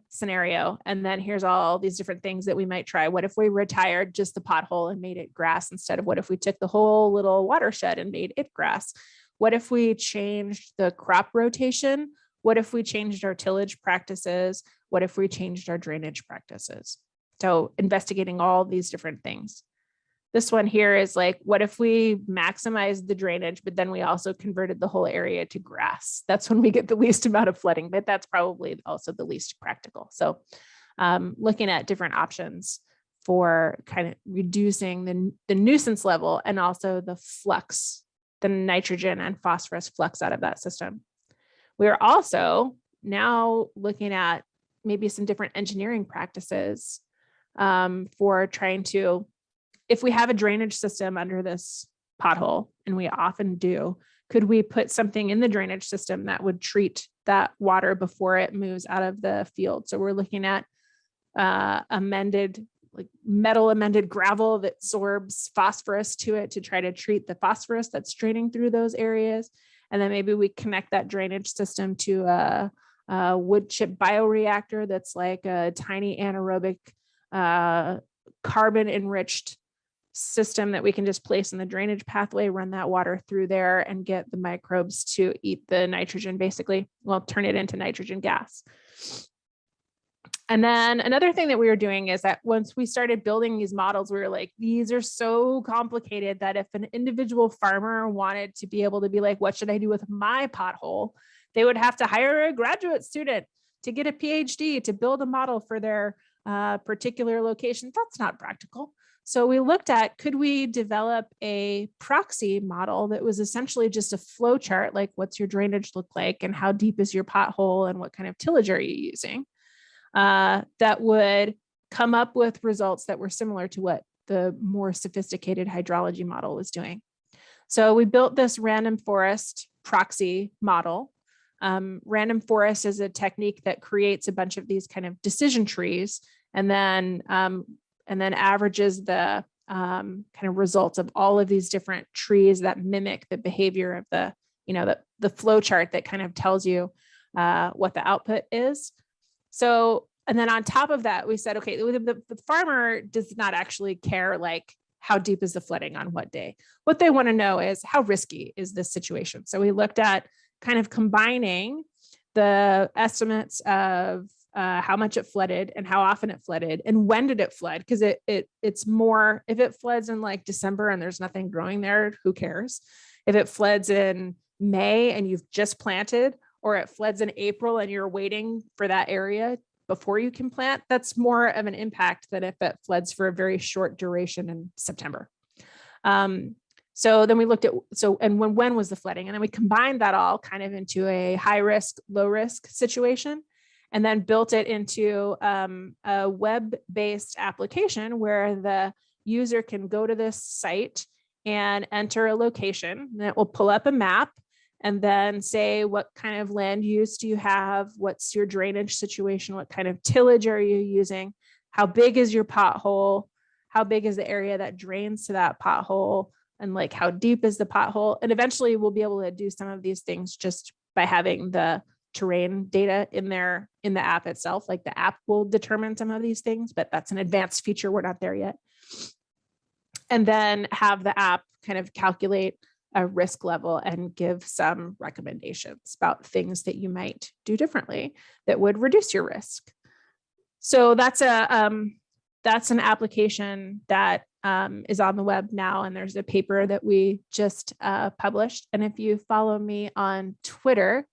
scenario. And then here's all these different things that we might try. What if we retired just the pothole and made it grass instead of what if we took the whole little watershed and made it grass? What if we changed the crop rotation? What if we changed our tillage practices? What if we changed our drainage practices? So investigating all these different things. This one here is like, what if we maximized the drainage, but then we also converted the whole area to grass? That's when we get the least amount of flooding, but that's probably also the least practical. So looking at different options for kind of reducing the nuisance level and also the flux, the nitrogen and phosphorus flux out of that system. We are also now looking at maybe some different engineering practices for trying to, if we have a drainage system under this pothole, and we often do, could we put something in the drainage system that would treat that water before it moves out of the field? So we're looking at metal amended gravel that absorbs phosphorus to it to try to treat the phosphorus that's draining through those areas. And then maybe we connect that drainage system to a wood chip bioreactor that's like a tiny anaerobic carbon enriched system that we can just place in the drainage pathway, run that water through there and get the microbes to eat the nitrogen, basically, well, turn it into nitrogen gas. And then another thing that we were doing is that once we started building these models, we were like, these are so complicated that if an individual farmer wanted to be able to be like, what should I do with my pothole? They would have to hire a graduate student to get a PhD to build a model for their particular location. That's not practical. So we looked at, could we develop a proxy model that was essentially just a flow chart, like what's your drainage look like and how deep is your pothole and what kind of tillage are you using, that would come up with results that were similar to what the more sophisticated hydrology model was doing. So we built this random forest proxy model. Random forest is a technique that creates a bunch of these kind of decision trees and then averages the kind of results of all of these different trees that mimic the behavior of the flow chart that kind of tells you what the output is. So, and then on top of that, we said, okay, the farmer does not actually care like how deep is the flooding on what day. What they want to know is how risky is this situation. So we looked at kind of combining the estimates of how much it flooded and how often it flooded and when did it flood, because it's more, if it floods in like December and there's nothing growing there, who cares? If it floods in May and you've just planted, or it floods in April and you're waiting for that area before you can plant, that's more of an impact than if it floods for a very short duration in September. So then we looked at, and when was the flooding? And then we combined that all kind of into a high risk, low risk situation, and then built it into a web-based application where the user can go to this site and enter a location, and it will pull up a map and then say, what kind of land use do you have? What's your drainage situation? What kind of tillage are you using? How big is your pothole? How big is the area that drains to that pothole? And like, how deep is the pothole? And eventually we'll be able to do some of these things just by having the terrain data in the app itself. Like the app will determine some of these things, but that's an advanced feature. We're not there yet. And then have the app kind of calculate a risk level and give some recommendations about things that you might do differently that would reduce your risk. So that's an application that is on the web now, and there's a paper that we just published. And if you follow me on Twitter,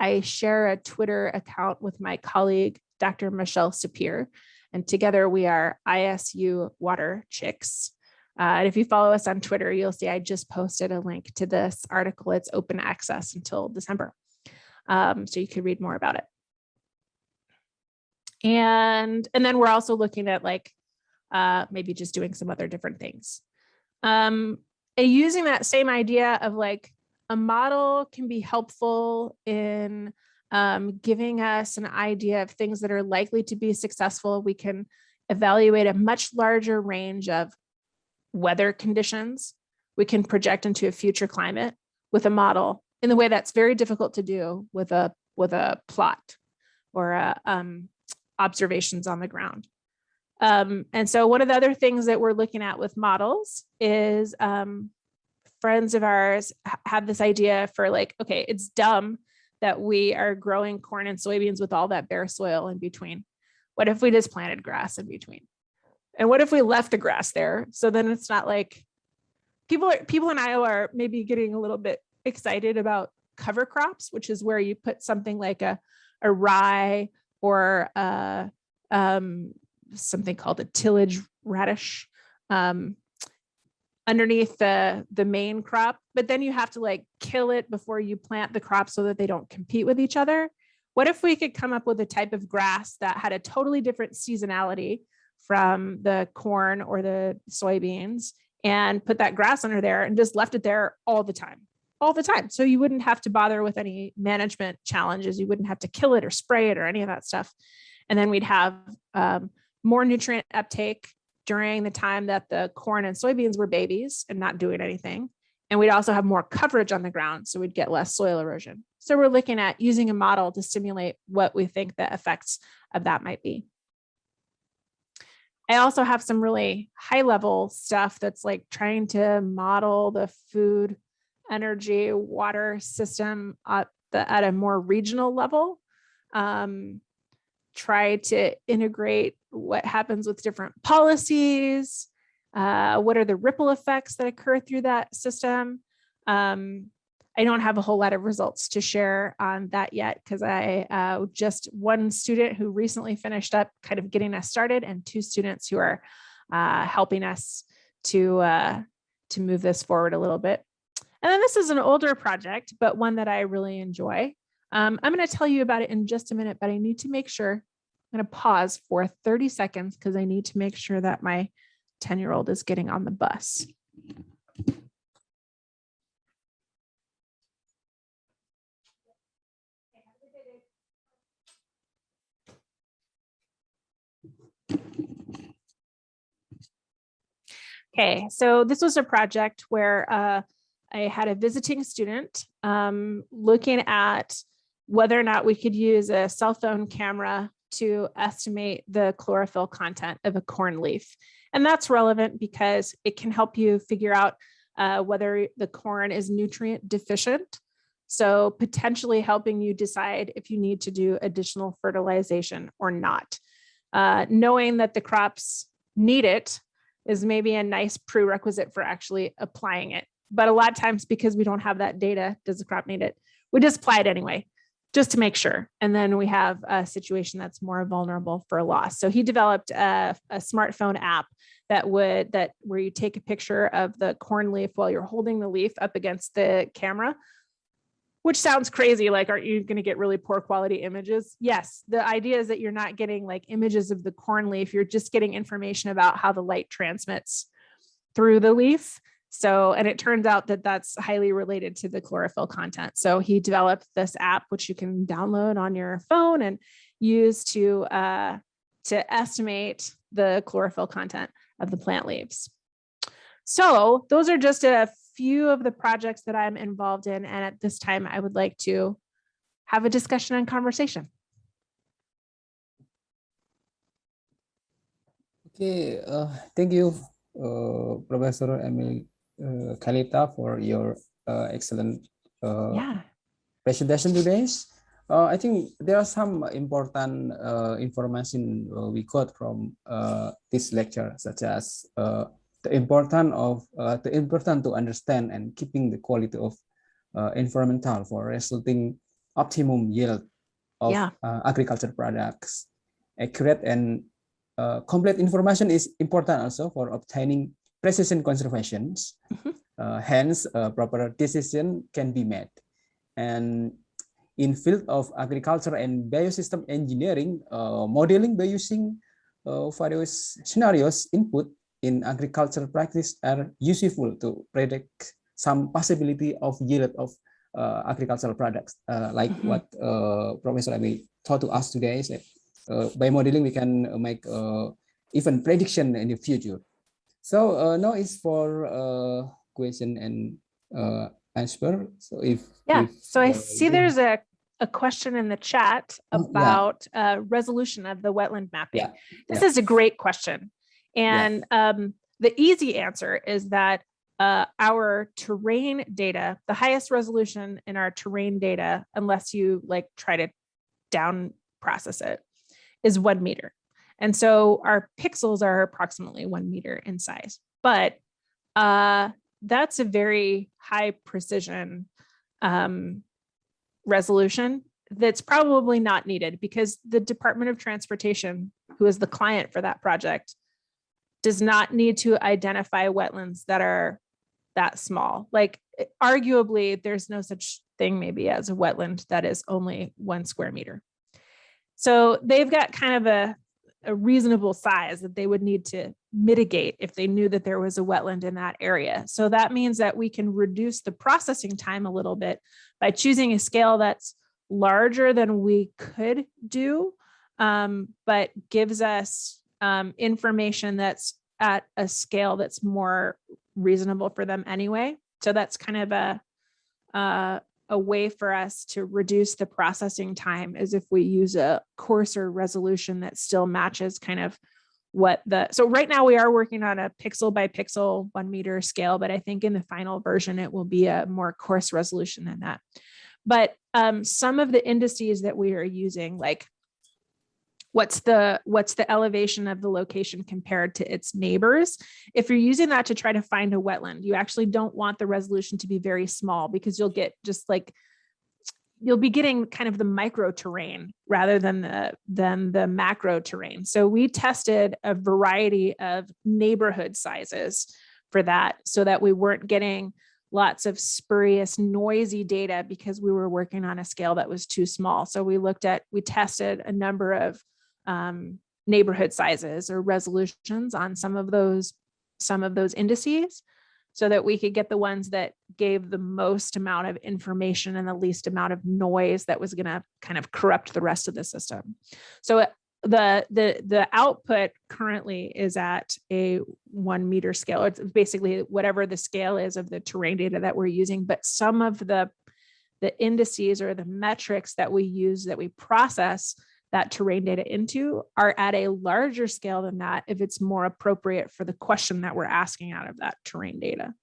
I share a Twitter account with my colleague, Dr. Michelle Sapir, and together we are ISU Water Chicks. And if you follow us on Twitter, you'll see I just posted a link to this article. It's open access until December. So you can read more about it. And then we're also looking at like maybe just doing some other different things. And using that same idea of like a model can be helpful in giving us an idea of things that are likely to be successful. We can evaluate a much larger range of weather conditions. We can project into a future climate with a model in the way that's very difficult to do with a plot or observations on the ground. And so one of the other things that we're looking at with models is friends of ours have this idea for like, okay, it's dumb that we are growing corn and soybeans with all that bare soil in between. What if we just planted grass in between? And what if we left the grass there? So then it's not like people in Iowa are maybe getting a little bit excited about cover crops, which is where you put something like a rye or something called a tillage radish underneath the main crop, but then you have to like kill it before you plant the crop so that they don't compete with each other. What if we could come up with a type of grass that had a totally different seasonality from the corn or the soybeans and put that grass under there and just left it there all the time. So you wouldn't have to bother with any management challenges. You wouldn't have to kill it or spray it or any of that stuff. And then we'd have more nutrient uptake during the time that the corn and soybeans were babies and not doing anything. And we'd also have more coverage on the ground, so we'd get less soil erosion. So we're looking at using a model to simulate what we think the effects of that might be. I also have some really high level stuff that's like trying to model the food, energy, water system at a more regional level. Try to integrate what happens with different policies. What are the ripple effects that occur through that system? I don't have a whole lot of results to share on that yet because I just one student who recently finished up kind of getting us started and 2 students who are helping us to move this forward a little bit. And then this is an older project, but one that I really enjoy. I'm going to tell you about it in just a minute, but I need to make sure, I'm going to pause for 30 seconds because I need to make sure that my 10-year-old is getting on the bus. Okay, so this was a project where I had a visiting student looking at whether or not we could use a cell phone camera to estimate the chlorophyll content of a corn leaf. And that's relevant because it can help you figure out whether the corn is nutrient deficient. So potentially helping you decide if you need to do additional fertilization or not. Knowing that the crops need it is maybe a nice prerequisite for actually applying it. But a lot of times, because we don't have that data, does the crop need it? We just apply it anyway, just to make sure. And then we have a situation that's more vulnerable for loss. So he developed a smartphone app where you take a picture of the corn leaf while you're holding the leaf up against the camera, which sounds crazy. Like, aren't you going to get really poor quality images? Yes. The idea is that you're not getting like images of the corn leaf. You're just getting information about how the light transmits through the leaf. So, and it turns out that that's highly related to the chlorophyll content. So he developed this app, which you can download on your phone and use to estimate the chlorophyll content of the plant leaves. So those are just a few of the projects that I'm involved in. And at this time, I would like to have a discussion and conversation. Okay, thank you, Professor Emil Kaleita, for your excellent presentation today. I think there are some important information we got from this lecture, such as the importance to understand and keeping the quality of environmental for resulting optimum yield of agriculture products. Accurate and complete information is important also for obtaining precision conservations. Hence, proper decision can be made. And in field of agriculture and biosystem engineering, modeling by using various scenarios input in agricultural practice are useful to predict some possibility of yield of agricultural products, like what Professor Abi taught to us today. Is that, by modeling, we can make even prediction in the future. So now it's for question and answer. So so I see there's a question in the chat about resolution of the wetland mapping. This is a great question. And the easy answer is that our terrain data, the highest resolution in our terrain data, unless you like try to down process it, is 1 meter. And so our pixels are approximately 1 meter in size, but that's a very high precision resolution that's probably not needed, because the Department of Transportation, who is the client for that project, does not need to identify wetlands that are that small. Like, arguably, there's no such thing maybe as a wetland that is only 1 square meter. So they've got kind of a reasonable size that they would need to mitigate if they knew that there was a wetland in that area. So that means that we can reduce the processing time a little bit by choosing a scale that's larger than we could do, but gives us information that's at a scale that's more reasonable for them anyway. So that's kind of a way for us to reduce the processing time, is if we use a coarser resolution that still matches kind of what so right now we are working on a pixel by pixel 1 meter scale, but I think in the final version, it will be a more coarse resolution than that. But some of the indices that we are using, like what's the elevation of the location compared to its neighbors? If you're using that to try to find a wetland, you actually don't want the resolution to be very small, because you'll get just like, you'll be getting kind of the micro terrain rather than the macro terrain. So we tested a variety of neighborhood sizes for that, so that we weren't getting lots of spurious, noisy data because we were working on a scale that was too small. So we tested a number of neighborhood sizes or resolutions on some of those indices, so that we could get the ones that gave the most amount of information and the least amount of noise that was going to kind of corrupt the rest of the system. So the output currently is at a 1 meter scale. It's basically whatever the scale is of the terrain data that we're using, but some of the indices or the metrics that we use, that we process that terrain data into, are at a larger scale than that, if it's more appropriate for the question that we're asking out of that terrain data.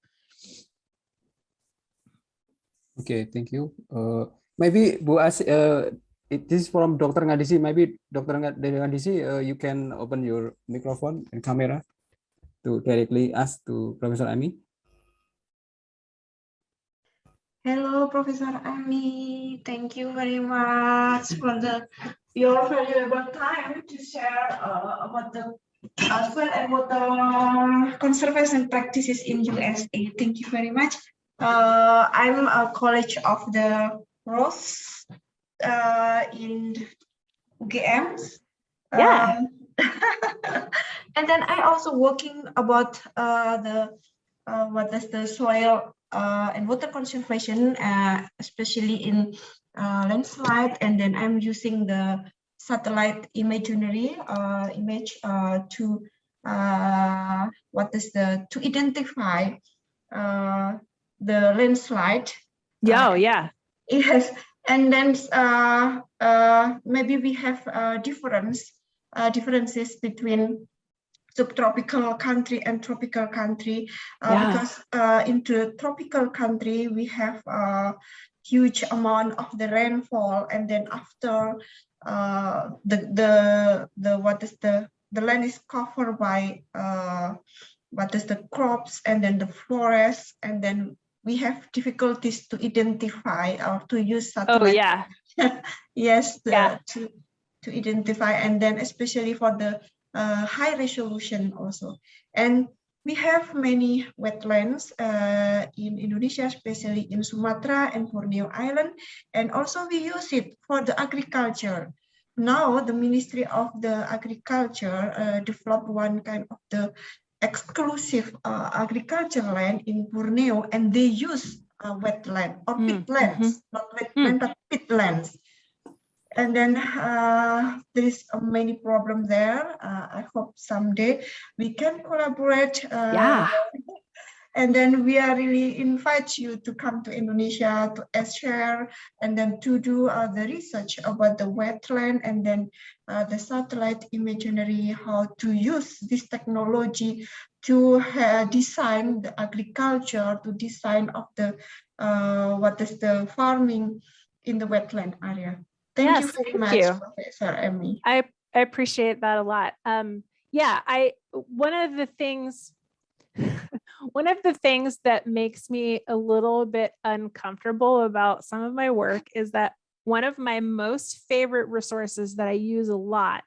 Okay, thank you. Maybe Bu Asi, it is from Dr. Ngadisi. Maybe Dr. Ngadisi, you can open your microphone and camera to directly ask to Professor Ami. Hello, Professor Ami. Thank you very much for your valuable time to share about the soil and water conservation practices in USA. Thank you very much. I'm a college of the Prof in UGM. Yeah. And then I also working about what is the soil and water conservation, especially in landslide. And then I'm using the satellite imagery image to identify the landslide. Yeah. Yes, and then maybe we have differences between subtropical country and tropical country, because into tropical country we have a huge amount of the rainfall, and then after the land is covered by the crops and then the forest, and then we have difficulties to identify or to use satellite. Oh yeah. Yes, to identify, and then especially for the high resolution also. And we have many wetlands in Indonesia, especially in Sumatra and Borneo Island, and also we use it for the agriculture. Now the Ministry of the Agriculture developed one kind of the exclusive agriculture land in Borneo, and they use wetland or pitlands, not wetland but pitlands. And then there is many problems there. I hope someday we can collaborate. And then we are really invite you to come to Indonesia to share, and then to do the research about the wetland, and then the satellite imagery, how to use this technology to design the agriculture, to design of the farming in the wetland area. Thank you very much, Professor Ami. I appreciate that a lot. One of the things that makes me a little bit uncomfortable about some of my work is that one of my most favorite resources that I use a lot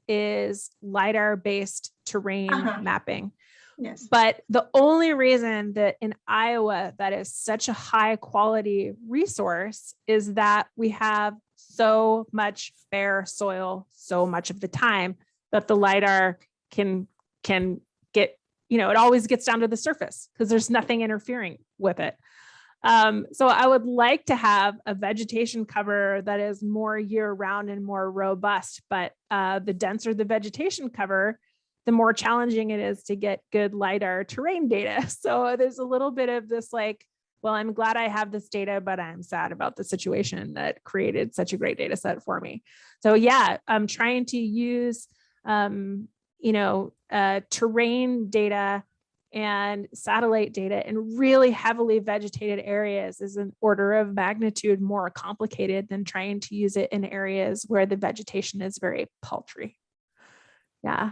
is LiDAR-based terrain mapping. Yes. But the only reason that in Iowa that is such a high quality resource is that we have so much fair soil so much of the time that the LiDAR can you know, it always gets down to the surface because there's nothing interfering with it. So I would like to have a vegetation cover that is more year round and more robust, but the denser the vegetation cover, the more challenging it is to get good LiDAR terrain data. So there's a little bit of this like, well, I'm glad I have this data, but I'm sad about the situation that created such a great data set for me. So yeah, I'm trying to use, you know, terrain data and satellite data in really heavily vegetated areas is an order of magnitude more complicated than trying to use it in areas where the vegetation is very paltry. Yeah.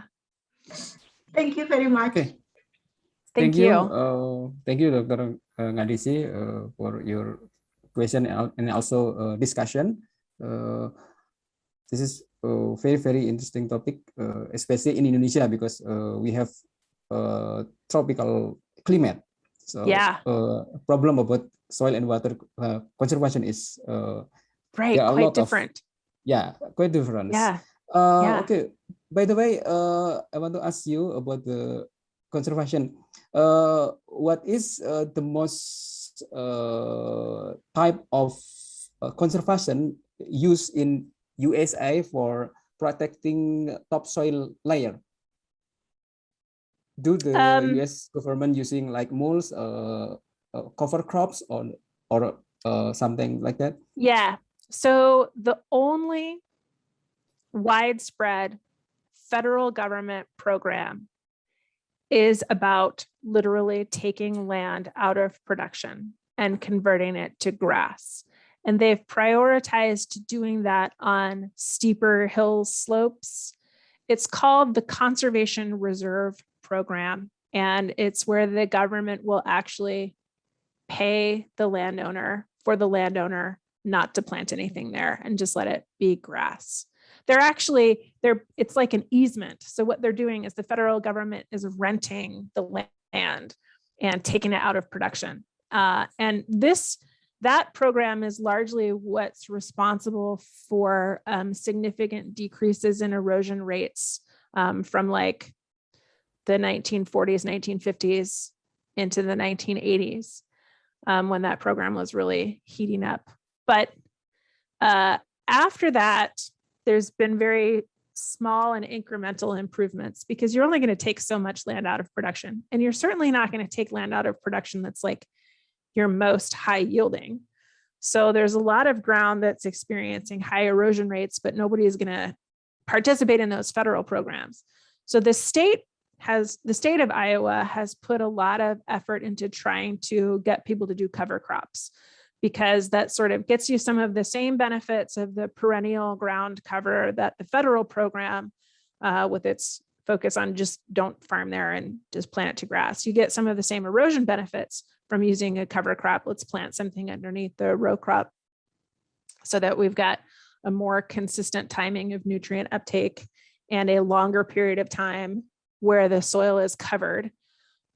Thank you very much. Okay. Thank you. Thank you, Dr. Ngadisi, for your question and also discussion. This is a very, very interesting topic, especially in Indonesia, because we have tropical climate. So yeah, problem about soil and water conservation is right, quite different. Quite different. Yeah. Okay. By the way, I want to ask you about the conservation. What is the most type of conservation used in USA for protecting topsoil layer? Do the US government using like mulch, cover crops, or something like that? Yeah. So the only widespread federal government program is about literally taking land out of production and converting it to grass. And they've prioritized doing that on steeper hill slopes. It's called the Conservation Reserve Program, and it's where the government will actually pay the landowner for the landowner not to plant anything there and just let it be grass. It's like an easement. So what they're doing is the federal government is renting the land and taking it out of production. And that program is largely what's responsible for significant decreases in erosion rates from like the 1940s, 1950s into the 1980s, when that program was really heating up. But after that, there's been very small and incremental improvements because you're only going to take so much land out of production. And you're certainly not going to take land out of production that's like your most high yielding. So there's a lot of ground that's experiencing high erosion rates, but nobody is going to participate in those federal programs. So the state of Iowa has put a lot of effort into trying to get people to do cover crops, because that sort of gets you some of the same benefits of the perennial ground cover that the federal program, with its focus on just don't farm there and just plant it to grass. You get some of the same erosion benefits from using a cover crop. Let's plant something underneath the row crop so that we've got a more consistent timing of nutrient uptake and a longer period of time where the soil is covered.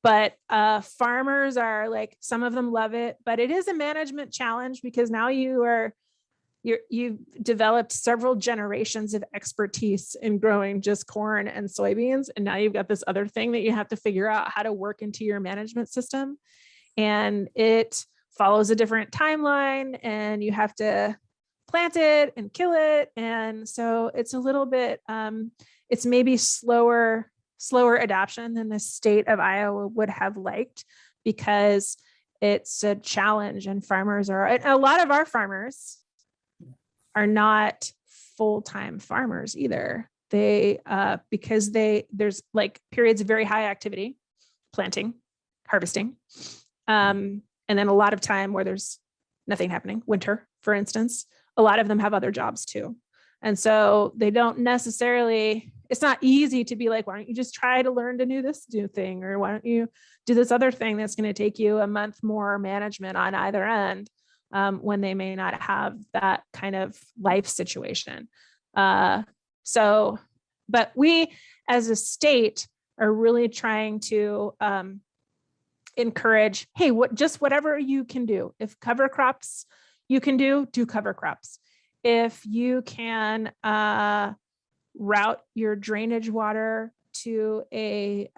But farmers are like, some of them love it, but it is a management challenge because now you've developed several generations of expertise in growing just corn and soybeans. And now you've got this other thing that you have to figure out how to work into your management system. And it follows a different timeline and you have to plant it and kill it. And so it's a little bit, it's maybe slower adoption than the state of Iowa would have liked, because it's a challenge and a lot of our farmers are not full-time farmers either. Because there's like periods of very high activity, planting, harvesting, and then a lot of time where there's nothing happening, winter, for instance. A lot of them have other jobs too. And so they don't necessarily, it's not easy to be like, why don't you just try to learn to do this new thing? Or why don't you do this other thing that's going to take you a month more management on either end, when they may not have that kind of life situation. But we as a state are really trying to encourage, hey, whatever you can do. If cover crops you can do cover crops. If you can route your drainage water to a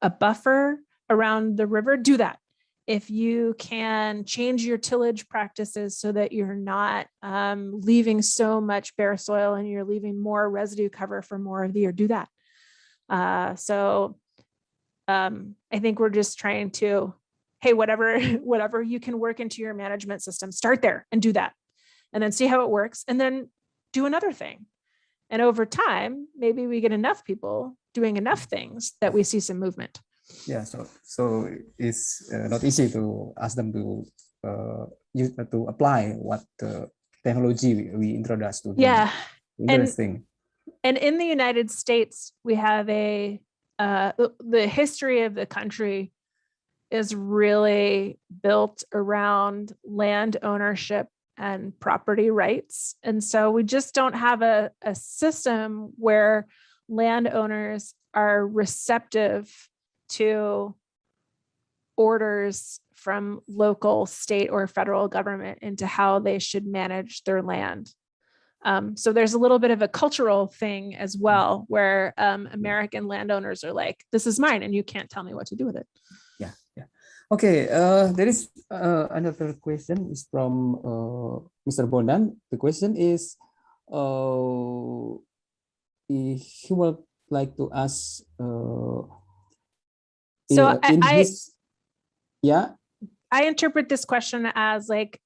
a buffer around the river, do that. If you can change your tillage practices so that you're not leaving so much bare soil and you're leaving more residue cover for more of the year, do that. I think we're just trying to, hey, whatever you can work into your management system, start there and do that. And then see how it works. And then do another thing. And over time, maybe we get enough people doing enough things that we see some movement. Yeah, so it's not easy to ask them to apply what technology we introduced to them. Yeah, interesting. And in the United States, we have the history of the country is really built around land ownership and property rights, and so we just don't have a system where landowners are receptive to orders from local, state, or federal government into how they should manage their land. So there's a little bit of a cultural thing as well, where American landowners are like, this is mine and you can't tell me what to do with it. Yeah. Okay, there is another question is from Mr. Bondan. The question is, he would like to ask, I interpret this question as like,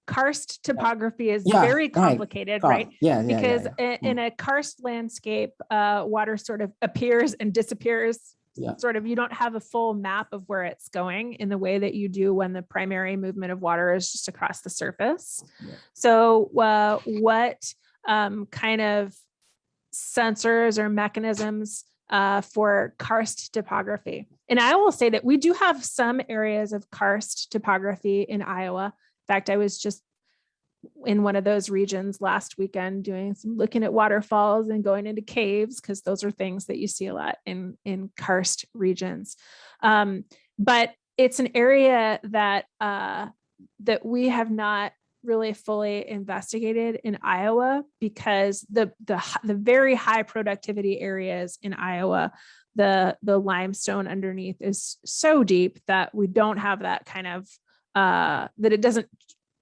karst topography is very complicated, right? Because in a karst landscape, water sort of appears and disappears. Sort of, you don't have a full map of where it's going in the way that you do when the primary movement of water is just across the surface. So what kind of sensors or mechanisms for karst topography? And I will say that we do have some areas of karst topography in Iowa. In fact, I was just in one of those regions last weekend looking at waterfalls and going into caves, because those are things that you see a lot in karst regions. But it's an area that we have not really fully investigated in Iowa, because the very high productivity areas in Iowa, the limestone underneath is so deep that we don't have that kind of that it doesn't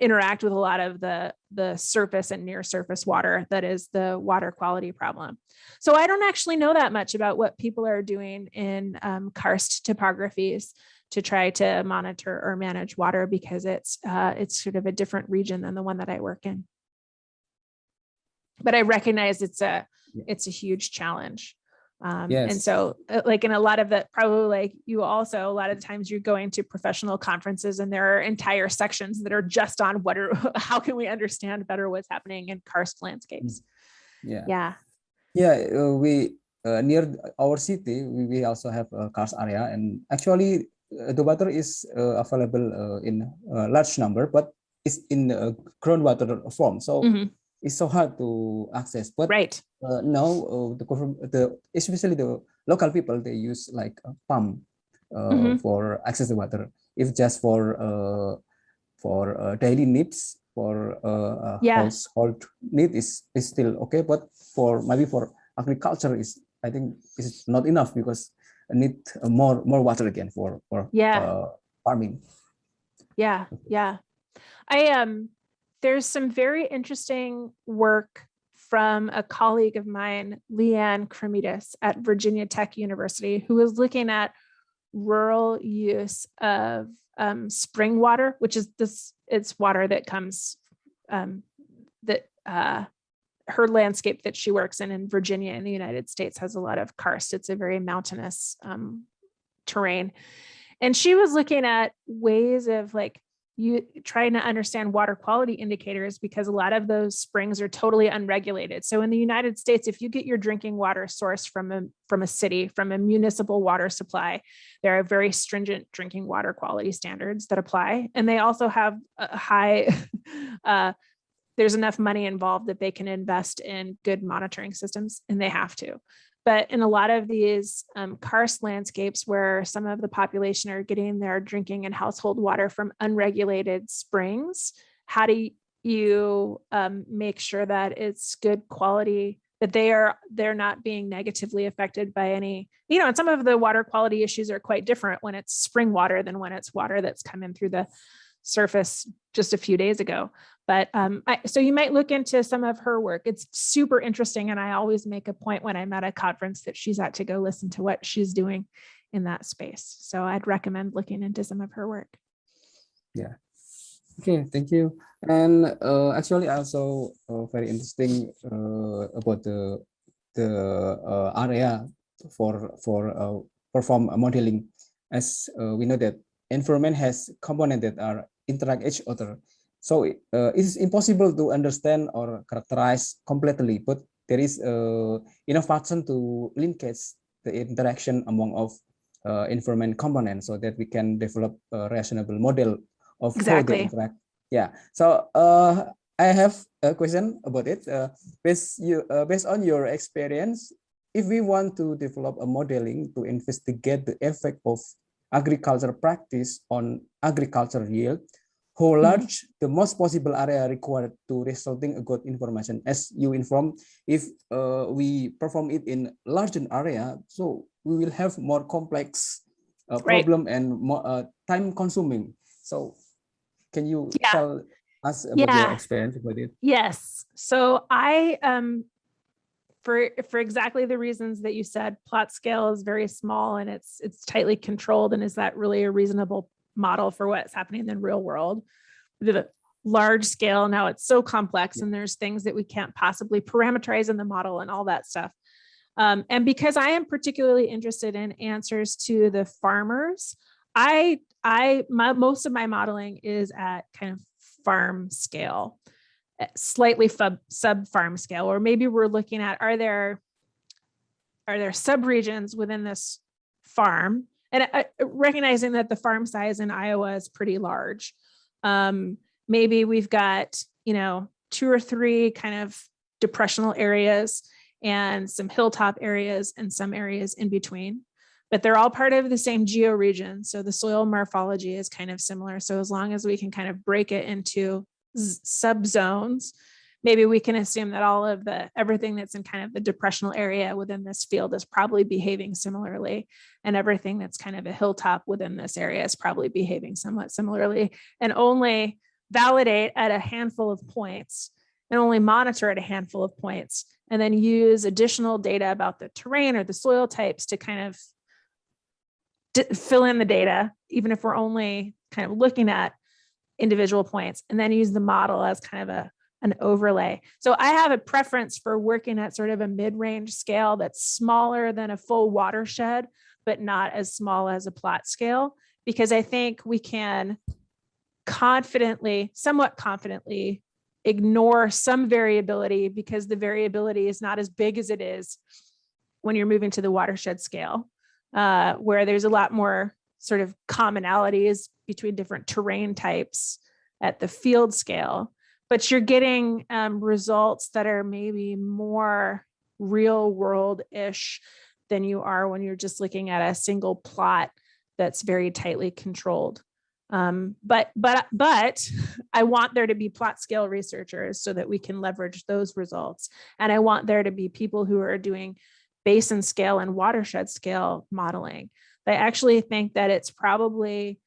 interact with a lot of the surface and near surface water that is the water quality problem. So I don't actually know that much about what people are doing in karst topographies to try to monitor or manage water, because it's sort of a different region than the one that I work in. But I recognize it's a huge challenge. And so like in a lot of the, probably like you also, a lot of the times you're going to professional conferences and there are entire sections that are just on how can we understand better what's happening in karst landscapes. We near our city, we also have a karst area, and actually the water is available in a large number, but it's in groundwater form. So it's so hard to access. But now especially the local people, they use like a pump for access the water. If just for daily needs, for household need is still okay. But maybe for agriculture I think is not enough, because I need more water again for farming. There's some very interesting work from a colleague of mine, Leanne Cremidas at Virginia Tech University, who was looking at rural use of spring water, which is it's water that comes her landscape that she works in Virginia in the United States has a lot of karst. It's a very mountainous terrain. And she was looking at ways of like you trying to understand water quality indicators, because a lot of those springs are totally unregulated. So in the United States, if you get your drinking water sourced from a city, from a municipal water supply, there are very stringent drinking water quality standards that apply. And they also have a high, there's enough money involved that they can invest in good monitoring systems, and they have to. But in a lot of these karst landscapes where some of the population are getting their drinking and household water from unregulated springs, how do you make sure that it's good quality, that they're not being negatively affected by any, and some of the water quality issues are quite different when it's spring water than when it's water that's come in through the surface just a few days ago. But so you might look into some of her work. It's super interesting. And I always make a point when I'm at a conference that she's at to go listen to what she's doing in that space. So I'd recommend looking into some of her work. Yeah. Okay, thank you. And actually also very interesting about the area for perform modeling, as we know that environment has components that are interact each other. So it is impossible to understand or characterize completely, but there is enough function to linkage the interaction among of environment components so that we can develop a reasonable model of how they interact. Yeah. So I have a question about it. Based on your experience, if we want to develop a modeling to investigate the effect of agriculture practice on agriculture yield, how large the most possible area required to resulting a good information? As you inform, if we perform it in larger area, so we will have more complex problem and more time consuming. So can you tell us about your experience with it? Yes. So I, for exactly the reasons that you said, plot scale is very small and it's tightly controlled. And is that really a reasonable model for what's happening in the real world? The large scale, now it's so complex and there's things that we can't possibly parameterize in the model and all that stuff. And because I am particularly interested in answers to the farmers, most of my modeling is at kind of farm scale, slightly sub farm scale, or maybe we're looking at, are there subregions within this farm? And recognizing that the farm size in Iowa is pretty large. Maybe we've got, 2 or 3 kind of depressional areas and some hilltop areas and some areas in between, but they're all part of the same georegion. So the soil morphology is kind of similar. So as long as we can kind of break it into subzones, maybe we can assume that all of everything that's in kind of the depressional area within this field is probably behaving similarly. And everything that's kind of a hilltop within this area is probably behaving somewhat similarly, and only validate at a handful of points and only monitor at a handful of points, and then use additional data about the terrain or the soil types to kind of fill in the data, even if we're only kind of looking at individual points, and then use the model as kind of an overlay. So I have a preference for working at sort of a mid-range scale that's smaller than a full watershed, but not as small as a plot scale, because I think we can somewhat confidently ignore some variability, because the variability is not as big as it is when you're moving to the watershed scale, where there's a lot more sort of commonalities between different terrain types at the field scale, but you're getting results that are maybe more real world-ish than you are when you're just looking at a single plot that's very tightly controlled. But I want there to be plot scale researchers so that we can leverage those results. And I want there to be people who are doing basin scale and watershed scale modeling. I actually think that it's probably,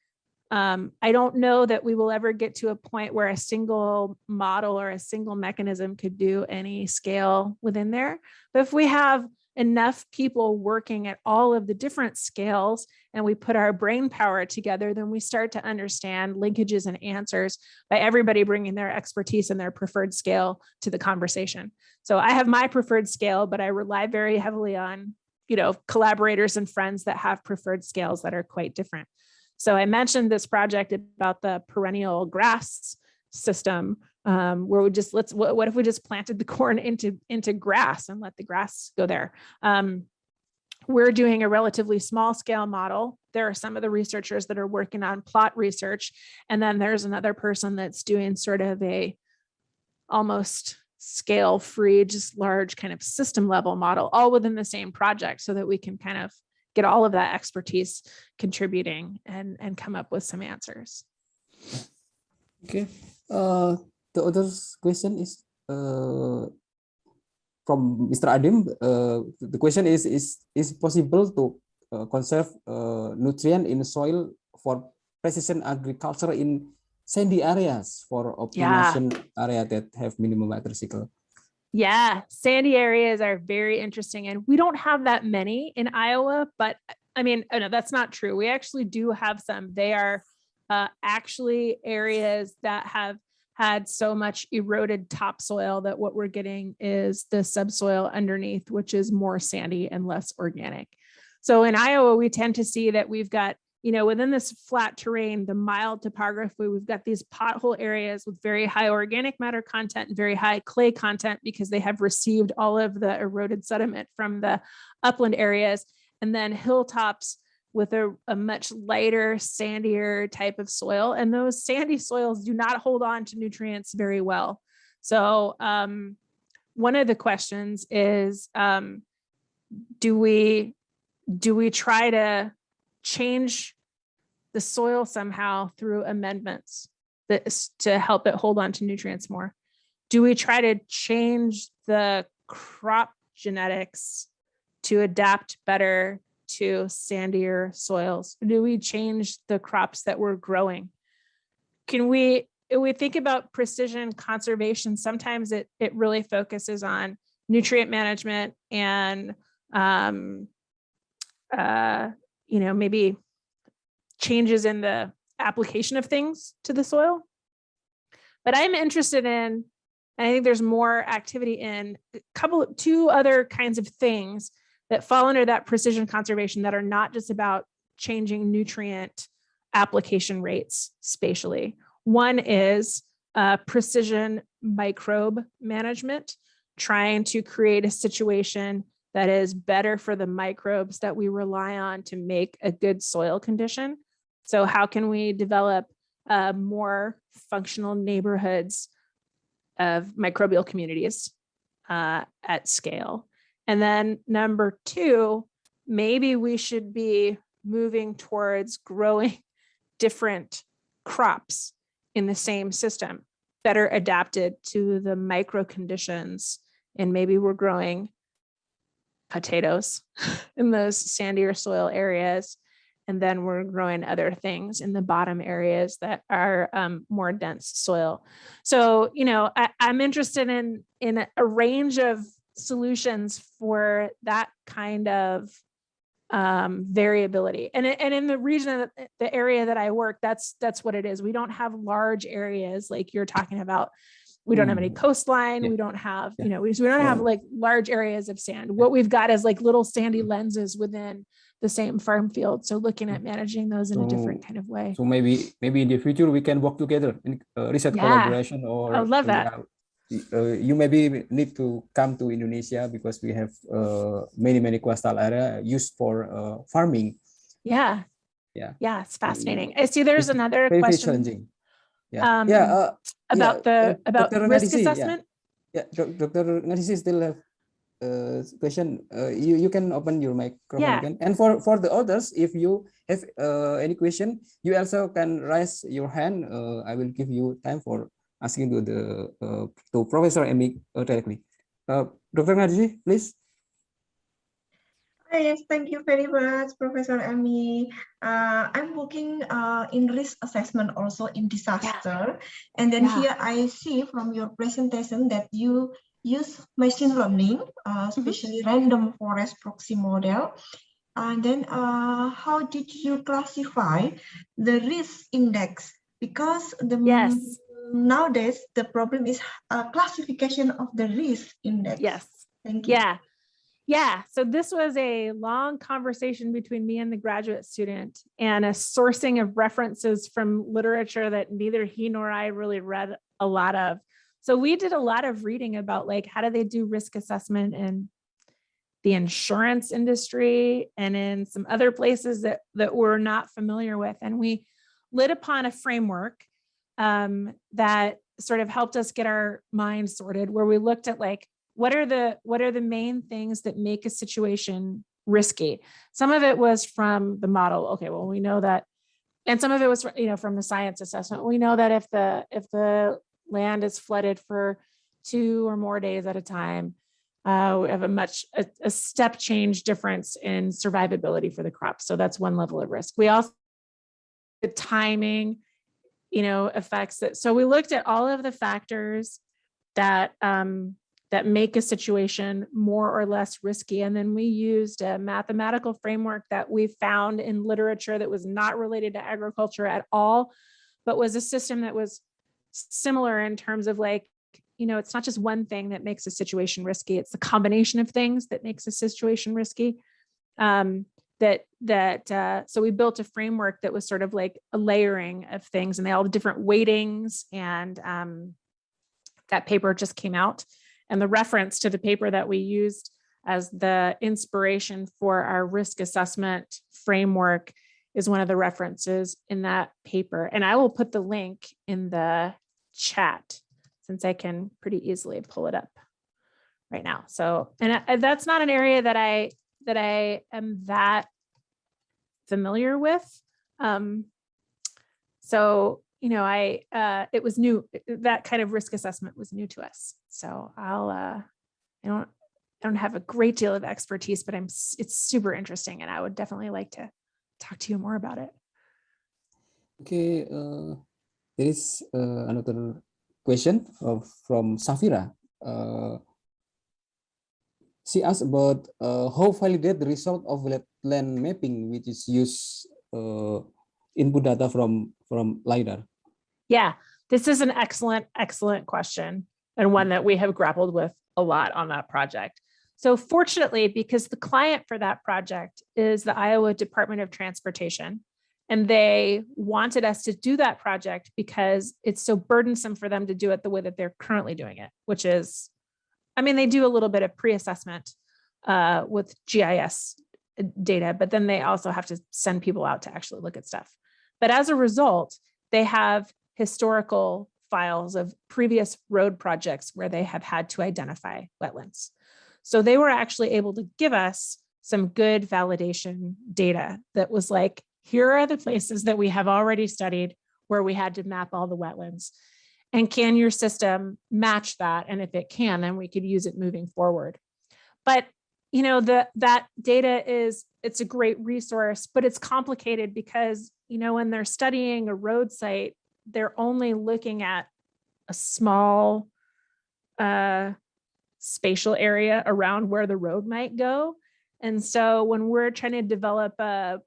I don't know that we will ever get to a point where a single model or a single mechanism could do any scale within there. But if we have enough people working at all of the different scales and we put our brain power together, then we start to understand linkages and answers by everybody bringing their expertise and their preferred scale to the conversation. So I have my preferred scale, but I rely very heavily on, collaborators and friends that have preferred scales that are quite different. So I mentioned this project about the perennial grass system, where we just what if we just planted the corn into grass and let the grass go there? We're doing a relatively small scale model. There are some of the researchers that are working on plot research, and then there's another person that's doing sort of a almost scale free, just large kind of system level model, all within the same project, so that we can kind of get all of that expertise contributing and come up with some answers. Okay. The other question is from Mr. Adim, the question is possible to conserve nutrient in soil for precision agriculture in sandy areas for optimization area that have minimum water cycle? Yeah, sandy areas are very interesting, and we don't have that many in Iowa, but I mean, no, that's not true. We actually do have some. They are actually areas that have had so much eroded topsoil that what we're getting is the subsoil underneath, which is more sandy and less organic. So in Iowa, we tend to see that we've got, you know, within this flat terrain, the mild topography, we've got these pothole areas with very high organic matter content and very high clay content because they have received all of the eroded sediment from the upland areas, and then hilltops with a much lighter, sandier type of soil. And those sandy soils do not hold on to nutrients very well. So one of the questions is, do we try to change the soil somehow through amendments to help it hold on to nutrients more? Do we try to change the crop genetics to adapt better to sandier soils? Do we change the crops that we're growing? If we think about precision conservation, sometimes it really focuses on nutrient management and you know, maybe changes in the application of things to the soil. But I'm interested in, and I think there's more activity in two other kinds of things that fall under that precision conservation that are not just about changing nutrient application rates spatially. One is precision microbe management, trying to create a situation that is better for the microbes that we rely on to make a good soil condition. So how can we develop more functional neighborhoods of microbial communities at scale? And then number two, maybe we should be moving towards growing different crops in the same system, better adapted to the micro conditions. And maybe we're growing potatoes in those sandier soil areas, and then we're growing other things in the bottom areas that are more dense soil. So, you know, I'm interested in a range of solutions for that kind of variability. And in the region, the area that I work, that's what it is. We don't have large areas like you're talking about. We don't have any coastline. Yeah. We don't have, you know, we don't have like large areas of sand. What we've got is like little sandy lenses within the same farm field. So looking at managing those in a different kind of way. So maybe in the future we can work together in research collaboration, or I would love that. You maybe need to come to Indonesia because we have many coastal area used for farming. Yeah, it's fascinating. I see. There's another very question. Challenging. About Dr. risk Ngadisi, assessment. Dr. Ngadisi still have question. You can open your microphone again. And for the others, if you have any question, you also can raise your hand. I will give you time for asking to Professor M.Eng directly. Dr. Ngadisi, please. Yes, thank you very much, Professor M.Eng. I'm working in risk assessment also in disaster. And then here I see from your presentation that you use machine learning, especially random forest proxy model. And then how did you classify the risk index? Because nowadays the problem is classification of the risk index. Yes. Thank you. Yeah, so this was a long conversation between me and the graduate student, and a sourcing of references from literature that neither he nor I really read a lot of. So we did a lot of reading about like, how do they do risk assessment in the insurance industry and in some other places that we're not familiar with. And we lit upon a framework that sort of helped us get our minds sorted, where we looked at like, what are the main things that make a situation risky? Some of it was from the model. Okay, well, we know that, and some of it was, from the science assessment. We know that if the land is flooded for 2 or more days at a time, We have a step change difference in survivability for the crop. So that's one level of risk. We also, the timing, affects it. So we looked at all of the factors that that make a situation more or less risky. And then we used a mathematical framework that we found in literature that was not related to agriculture at all, but was a system that was similar in terms of like, it's not just one thing that makes a situation risky. It's the combination of things that makes a situation risky. So we built a framework that was sort of like a layering of things, and they all have different weightings, and that paper just came out. And the reference to the paper that we used as the inspiration for our risk assessment framework is one of the references in that paper. And I will put the link in the chat, since I can pretty easily pull it up right now. So, and that's not an area that I am that familiar with. It was new. That kind of risk assessment was new to us. So I don't have a great deal of expertise, but it's super interesting, and I would definitely like to talk to you more about it. Okay, there is another question from Safira. She asked about how validate the result of wetland mapping, which is use input data from LiDAR. Yeah, this is an excellent question, and one that we have grappled with a lot on that project. So fortunately, because the client for that project is the Iowa Department of Transportation, and they wanted us to do that project because it's so burdensome for them to do it the way that they're currently doing it, which is, they do a little bit of pre-assessment with GIS data, but then they also have to send people out to actually look at stuff. But as a result, they have historical files of previous road projects where they have had to identify wetlands. So they were actually able to give us some good validation data that was like, here are the places that we have already studied where we had to map all the wetlands. And can your system match that? And if it can, then we could use it moving forward. But that data it's a great resource, but it's complicated because, when they're studying a road site, they're only looking at a small spatial area around where the road might go. And so when we're trying to develop a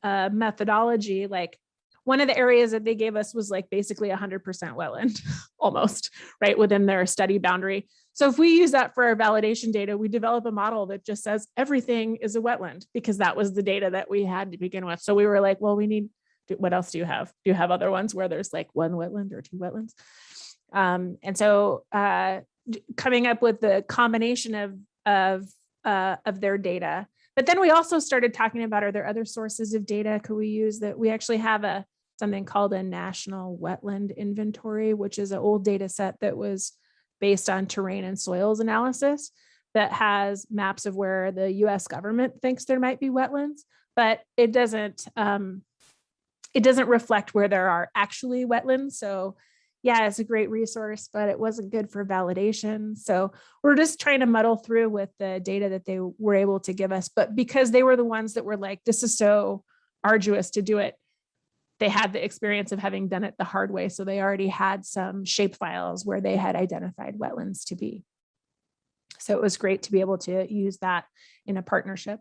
methodology, like one of the areas that they gave us was like basically 100% wetland, almost, right, within their study boundary. So if we use that for our validation data, we develop a model that just says everything is a wetland, because that was the data that we had to begin with. So we were like, well, what else do you have? Do you have other ones where there's like one wetland or two wetlands? And so coming up with the combination of their data. But then we also started talking about, are there other sources of data could we use? That we actually have something called a national wetland inventory, which is an old data set that was based on terrain and soils analysis that has maps of where the US government thinks there might be wetlands, but it doesn't reflect where there are actually wetlands. So yeah, it's a great resource, but it wasn't good for validation. So we're just trying to muddle through with the data that they were able to give us. But because they were the ones that were like, this is so arduous to do it, they had the experience of having done it the hard way. So they already had some shape files where they had identified wetlands to be. So it was great to be able to use that in a partnership.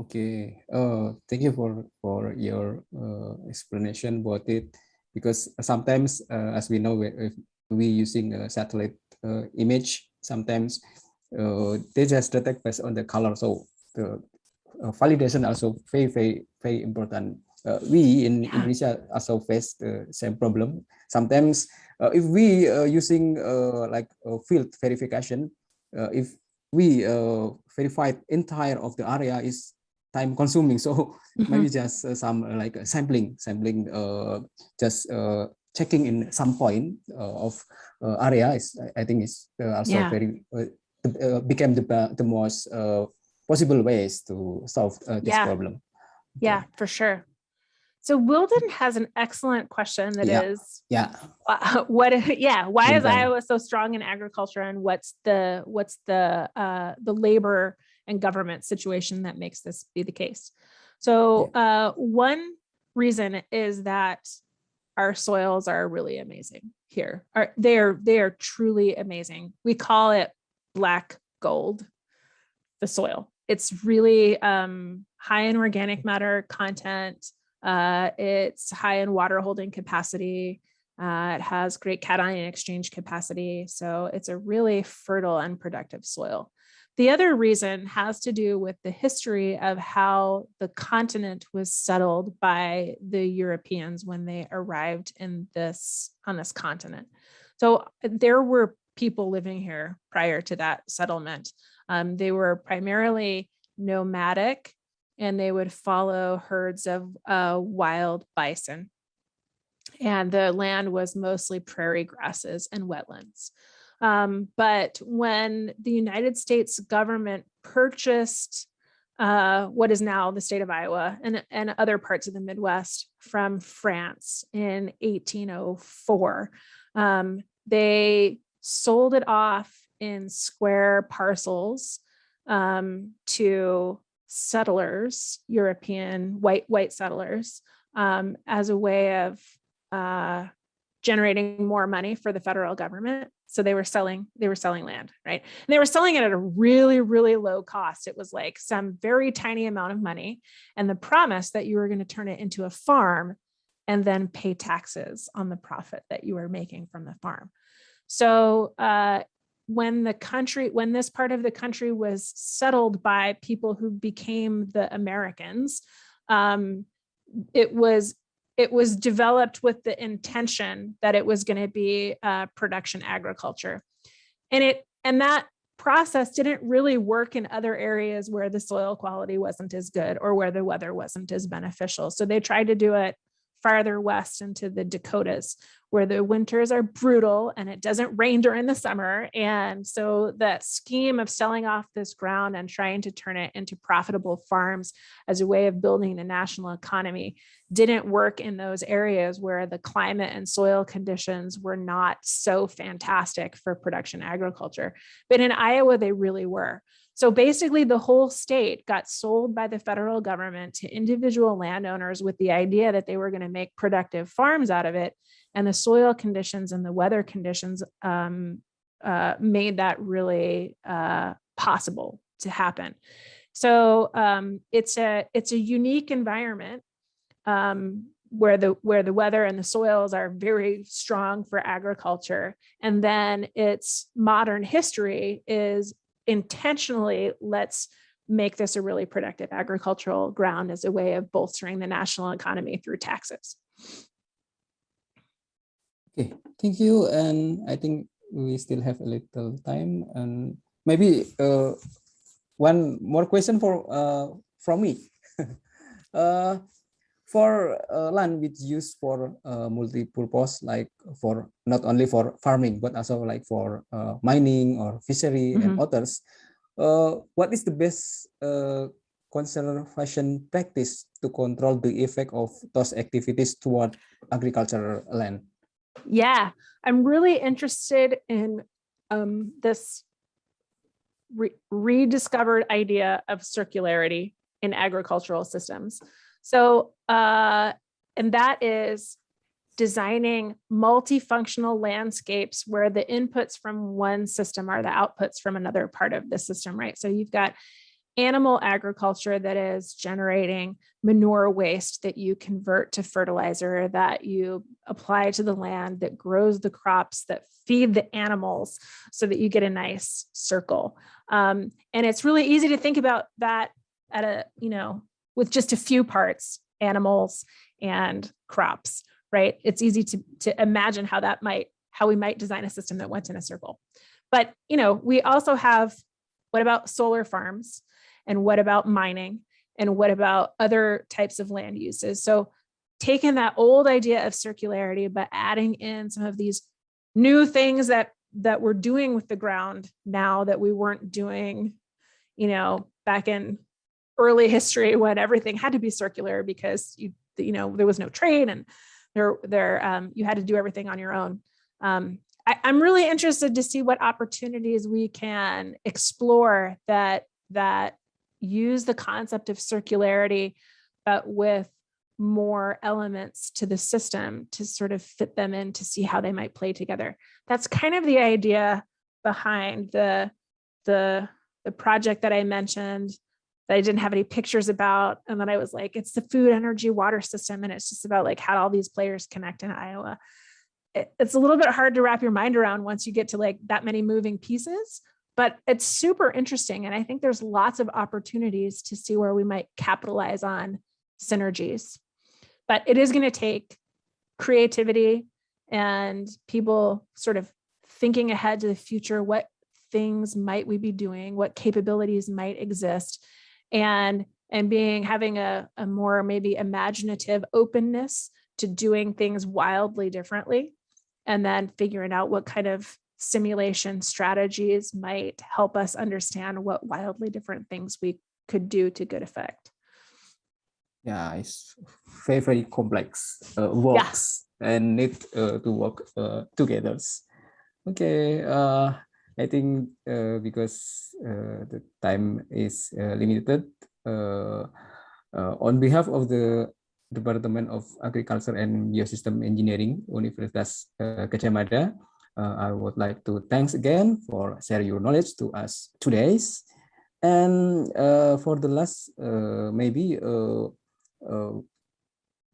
Okay, thank you for your explanation about it, because sometimes, as we know, if we using a satellite image, sometimes they just detect based on the color. So the validation also very important. We in Indonesia also face the same problem. Sometimes if we using like field verification, if we verified entire of the area is time consuming, so maybe just some like sampling just checking in some point of area is, I think is also very became the most possible ways to solve this problem. Yeah, for sure. So Wilden has an excellent question that is, why is Iowa so strong in agriculture, and what's the labor and government situation that makes this be the case? So one reason is that our soils are really amazing here. They are truly amazing. We call it black gold, the soil. It's really high in organic matter content. It's high in water holding capacity. It has great cation exchange capacity. So it's a really fertile and productive soil. The other reason has to do with the history of how the continent was settled by the Europeans when they arrived on this continent. So there were people living here prior to that settlement. They were primarily nomadic, and they would follow herds of wild bison. And the land was mostly prairie grasses and wetlands. But when the United States government purchased what is now the state of Iowa and other parts of the Midwest from France in 1804, they sold it off in square parcels to settlers, European white settlers, as a way of generating more money for the federal government. So they were selling land, right? And they were selling it at a really, really low cost. It was like some very tiny amount of money, and the promise that you were going to turn it into a farm and then pay taxes on the profit that you were making from the farm. So when this part of the country was settled by people who became the Americans, it was developed with the intention that it was going to be production agriculture. And that process didn't really work in other areas where the soil quality wasn't as good or where the weather wasn't as beneficial. So they tried to do it farther west into the Dakotas, where the winters are brutal and it doesn't rain during the summer. And so that scheme of selling off this ground and trying to turn it into profitable farms as a way of building the national economy didn't work in those areas where the climate and soil conditions were not so fantastic for production agriculture. But in Iowa, they really were. So basically, the whole state got sold by the federal government to individual landowners with the idea that they were going to make productive farms out of it. And the soil conditions and the weather conditions made that really possible to happen. So it's a unique environment where the weather and the soils are very strong for agriculture. And then its modern history is intentionally, let's make this a really productive agricultural ground as a way of bolstering the national economy through taxes. Okay, thank you. And I think we still have a little time, and maybe one more question from me. For land which used for multi-purpose, like for not only for farming but also like for mining or fishery and others, what is the best conservation practice to control the effect of those activities toward agricultural land? Yeah, I'm really interested in this rediscovered idea of circularity in agricultural systems. So, and that is designing multifunctional landscapes where the inputs from one system are the outputs from another part of the system, right? So you've got animal agriculture that is generating manure waste that you convert to fertilizer, that you apply to the land, that grows the crops, that feed the animals so that you get a nice circle. And it's really easy to think about that at a, with just a few parts, animals and crops, right? It's easy to imagine how we might design a system that went in a circle. But, we also have, what about solar farms? And what about mining? And what about other types of land uses? So taking that old idea of circularity, but adding in some of these new things that we're doing with the ground now that we weren't doing, back in early history when everything had to be circular because there was no train, and you had to do everything on your own. I'm really interested to see what opportunities we can explore that use the concept of circularity, but with more elements to the system to sort of fit them in to see how they might play together. That's kind of the idea behind the project that I mentioned that I didn't have any pictures about. And then I was like, it's the food, energy, water system. And it's just about like how all these players connect in Iowa. It's a little bit hard to wrap your mind around once you get to like that many moving pieces, but it's super interesting. And I think there's lots of opportunities to see where we might capitalize on synergies. But it is going to take creativity and people sort of thinking ahead to the future. What things might we be doing? What capabilities might exist? And having a more maybe imaginative openness to doing things wildly differently, and then figuring out what kind of simulation strategies might help us understand what wildly different things we could do to good effect. Yeah, it's very, very complex works and need to work together. Okay, I think because the time is limited, on behalf of the Department of Agriculture and Biosystem Engineering, Universitas Gajah Mada, I would like to thanks again for sharing your knowledge to us today. And for the last, maybe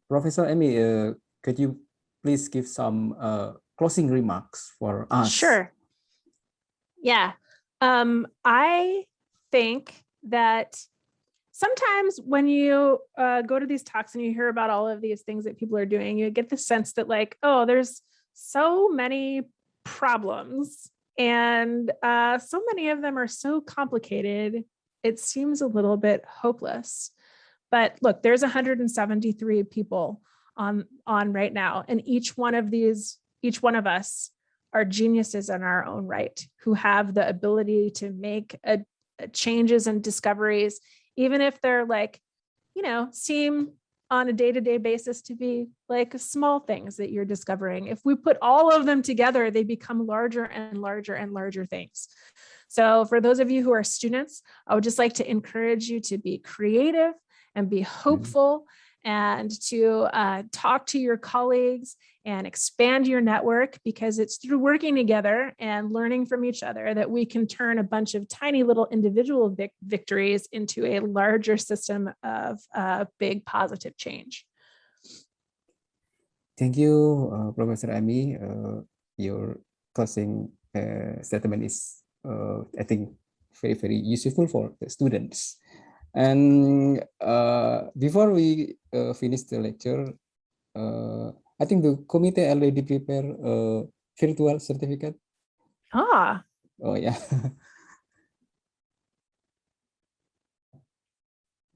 Professor Emi, could you please give some closing remarks for us? Sure. Yeah. I think that sometimes when you go to these talks and you hear about all of these things that people are doing, you get the sense that like, oh, there's so many problems and so many of them are so complicated. It seems a little bit hopeless. But look, there's 173 people on right now, and each one of us are geniuses in our own right who have the ability to make changes and discoveries, even if they're like, seem on a day-to-day basis to be like small things that you're discovering. If we put all of them together, they become larger and larger and larger things. So for those of you who are students, I would just like to encourage you to be creative and be hopeful, and to talk to your colleagues and expand your network, because it's through working together and learning from each other that we can turn a bunch of tiny little individual victories into a larger system of big positive change. Thank you, Professor Emi. Your closing statement is, I think, very, very useful for the students. And before we finish the lecture, I think the committee already prepared a virtual certificate. Ah. Oh, yeah.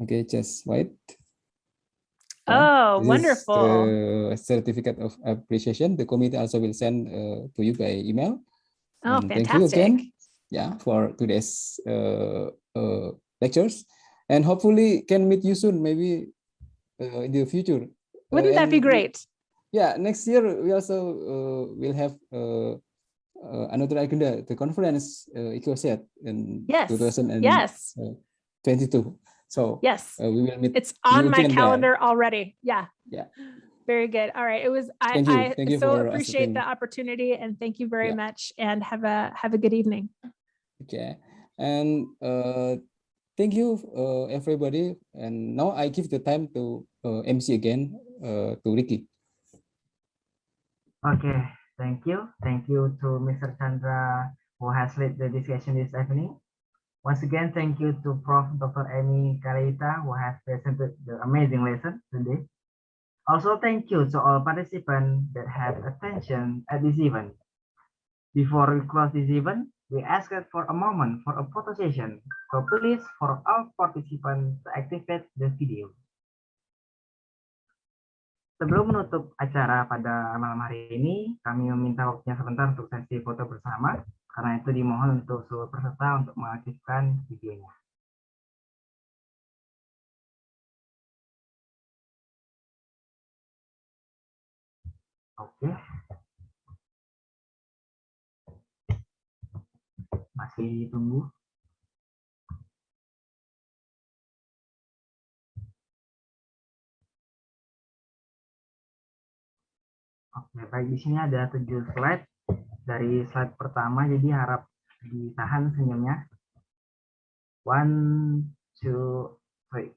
Okay, just wait. Oh, this wonderful. is the certificate of appreciation. The committee also will send to you by email. Oh, and fantastic. Thank you again, for today's lectures. And hopefully can meet you soon, maybe in the future. Wouldn't that be great? Next year we also will have another agenda, the conference EcoSet in 2022. So yes, we will meet. It's on my calendar already. Yeah. Very good. All right. It was. Thank you so appreciate the opportunity, and thank you very much. And have a good evening. Okay. And thank you, everybody. And now I give the time to MC again, to Ricky. Okay, thank you. Thank you to Mr. Chandra, who has led the discussion this evening. Once again, thank you to Prof. Dr. Emi Kaleita, who has presented the amazing lesson today. Also, thank you to all participants that had attention at this event. Before we close this event, we ask for a moment for a photo session. So please, for all participants, to activate the video. Sebelum menutup acara pada malam hari ini, kami meminta waktunya sebentar untuk sesi foto bersama. Karena itu dimohon untuk seluruh peserta untuk mengaktifkan videonya. Oke. Masih tunggu. Oke, baik, di sini ada 7 slide. Dari slide pertama, jadi harap ditahan senyumnya. 1, 2, 3.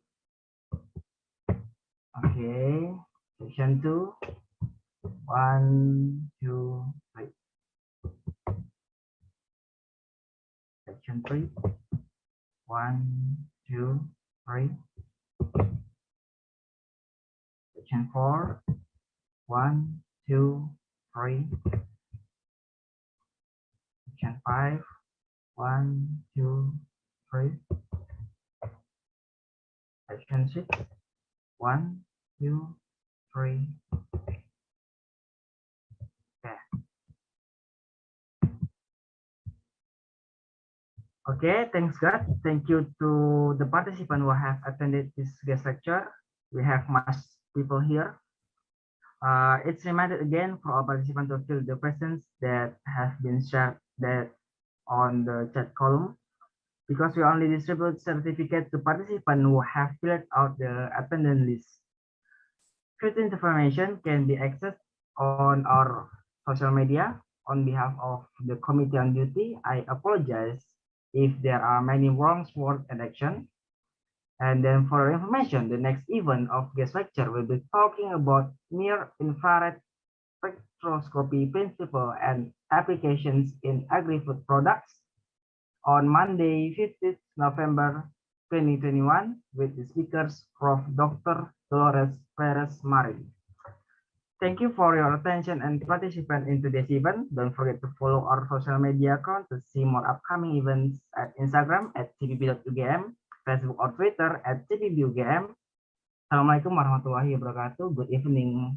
Oke, section 2. 1, 2, 3. Section 3. 1, 2, 3. Section 4. 1, 2, 3. Section 5. 1, 2, 3. Section 6. 1, 2, 3. Okay, thanks God. Thank you to the participants who have attended this guest lecture. We have much people here. It's reminded again for our participants to fill the questions that have been shared on the chat column, because we only distribute certificates to participants who have filled out the attendance list. Further information can be accessed on our social media. On behalf of the committee on duty, I apologize if there are many wrong words and action. And then for your information, the next event of guest lecture will be talking about near infrared spectroscopy principle and applications in agri-food products on Monday, 15th November 2021 with the speakers Prof. Dr. Dolores Perez Marin. Thank you for your attention and participation in today's event. Don't forget to follow our social media account to see more upcoming events at Instagram at cbb.ugm, Facebook or Twitter at cbbugm. Assalamualaikum warahmatullahi wabarakatuh. Good evening.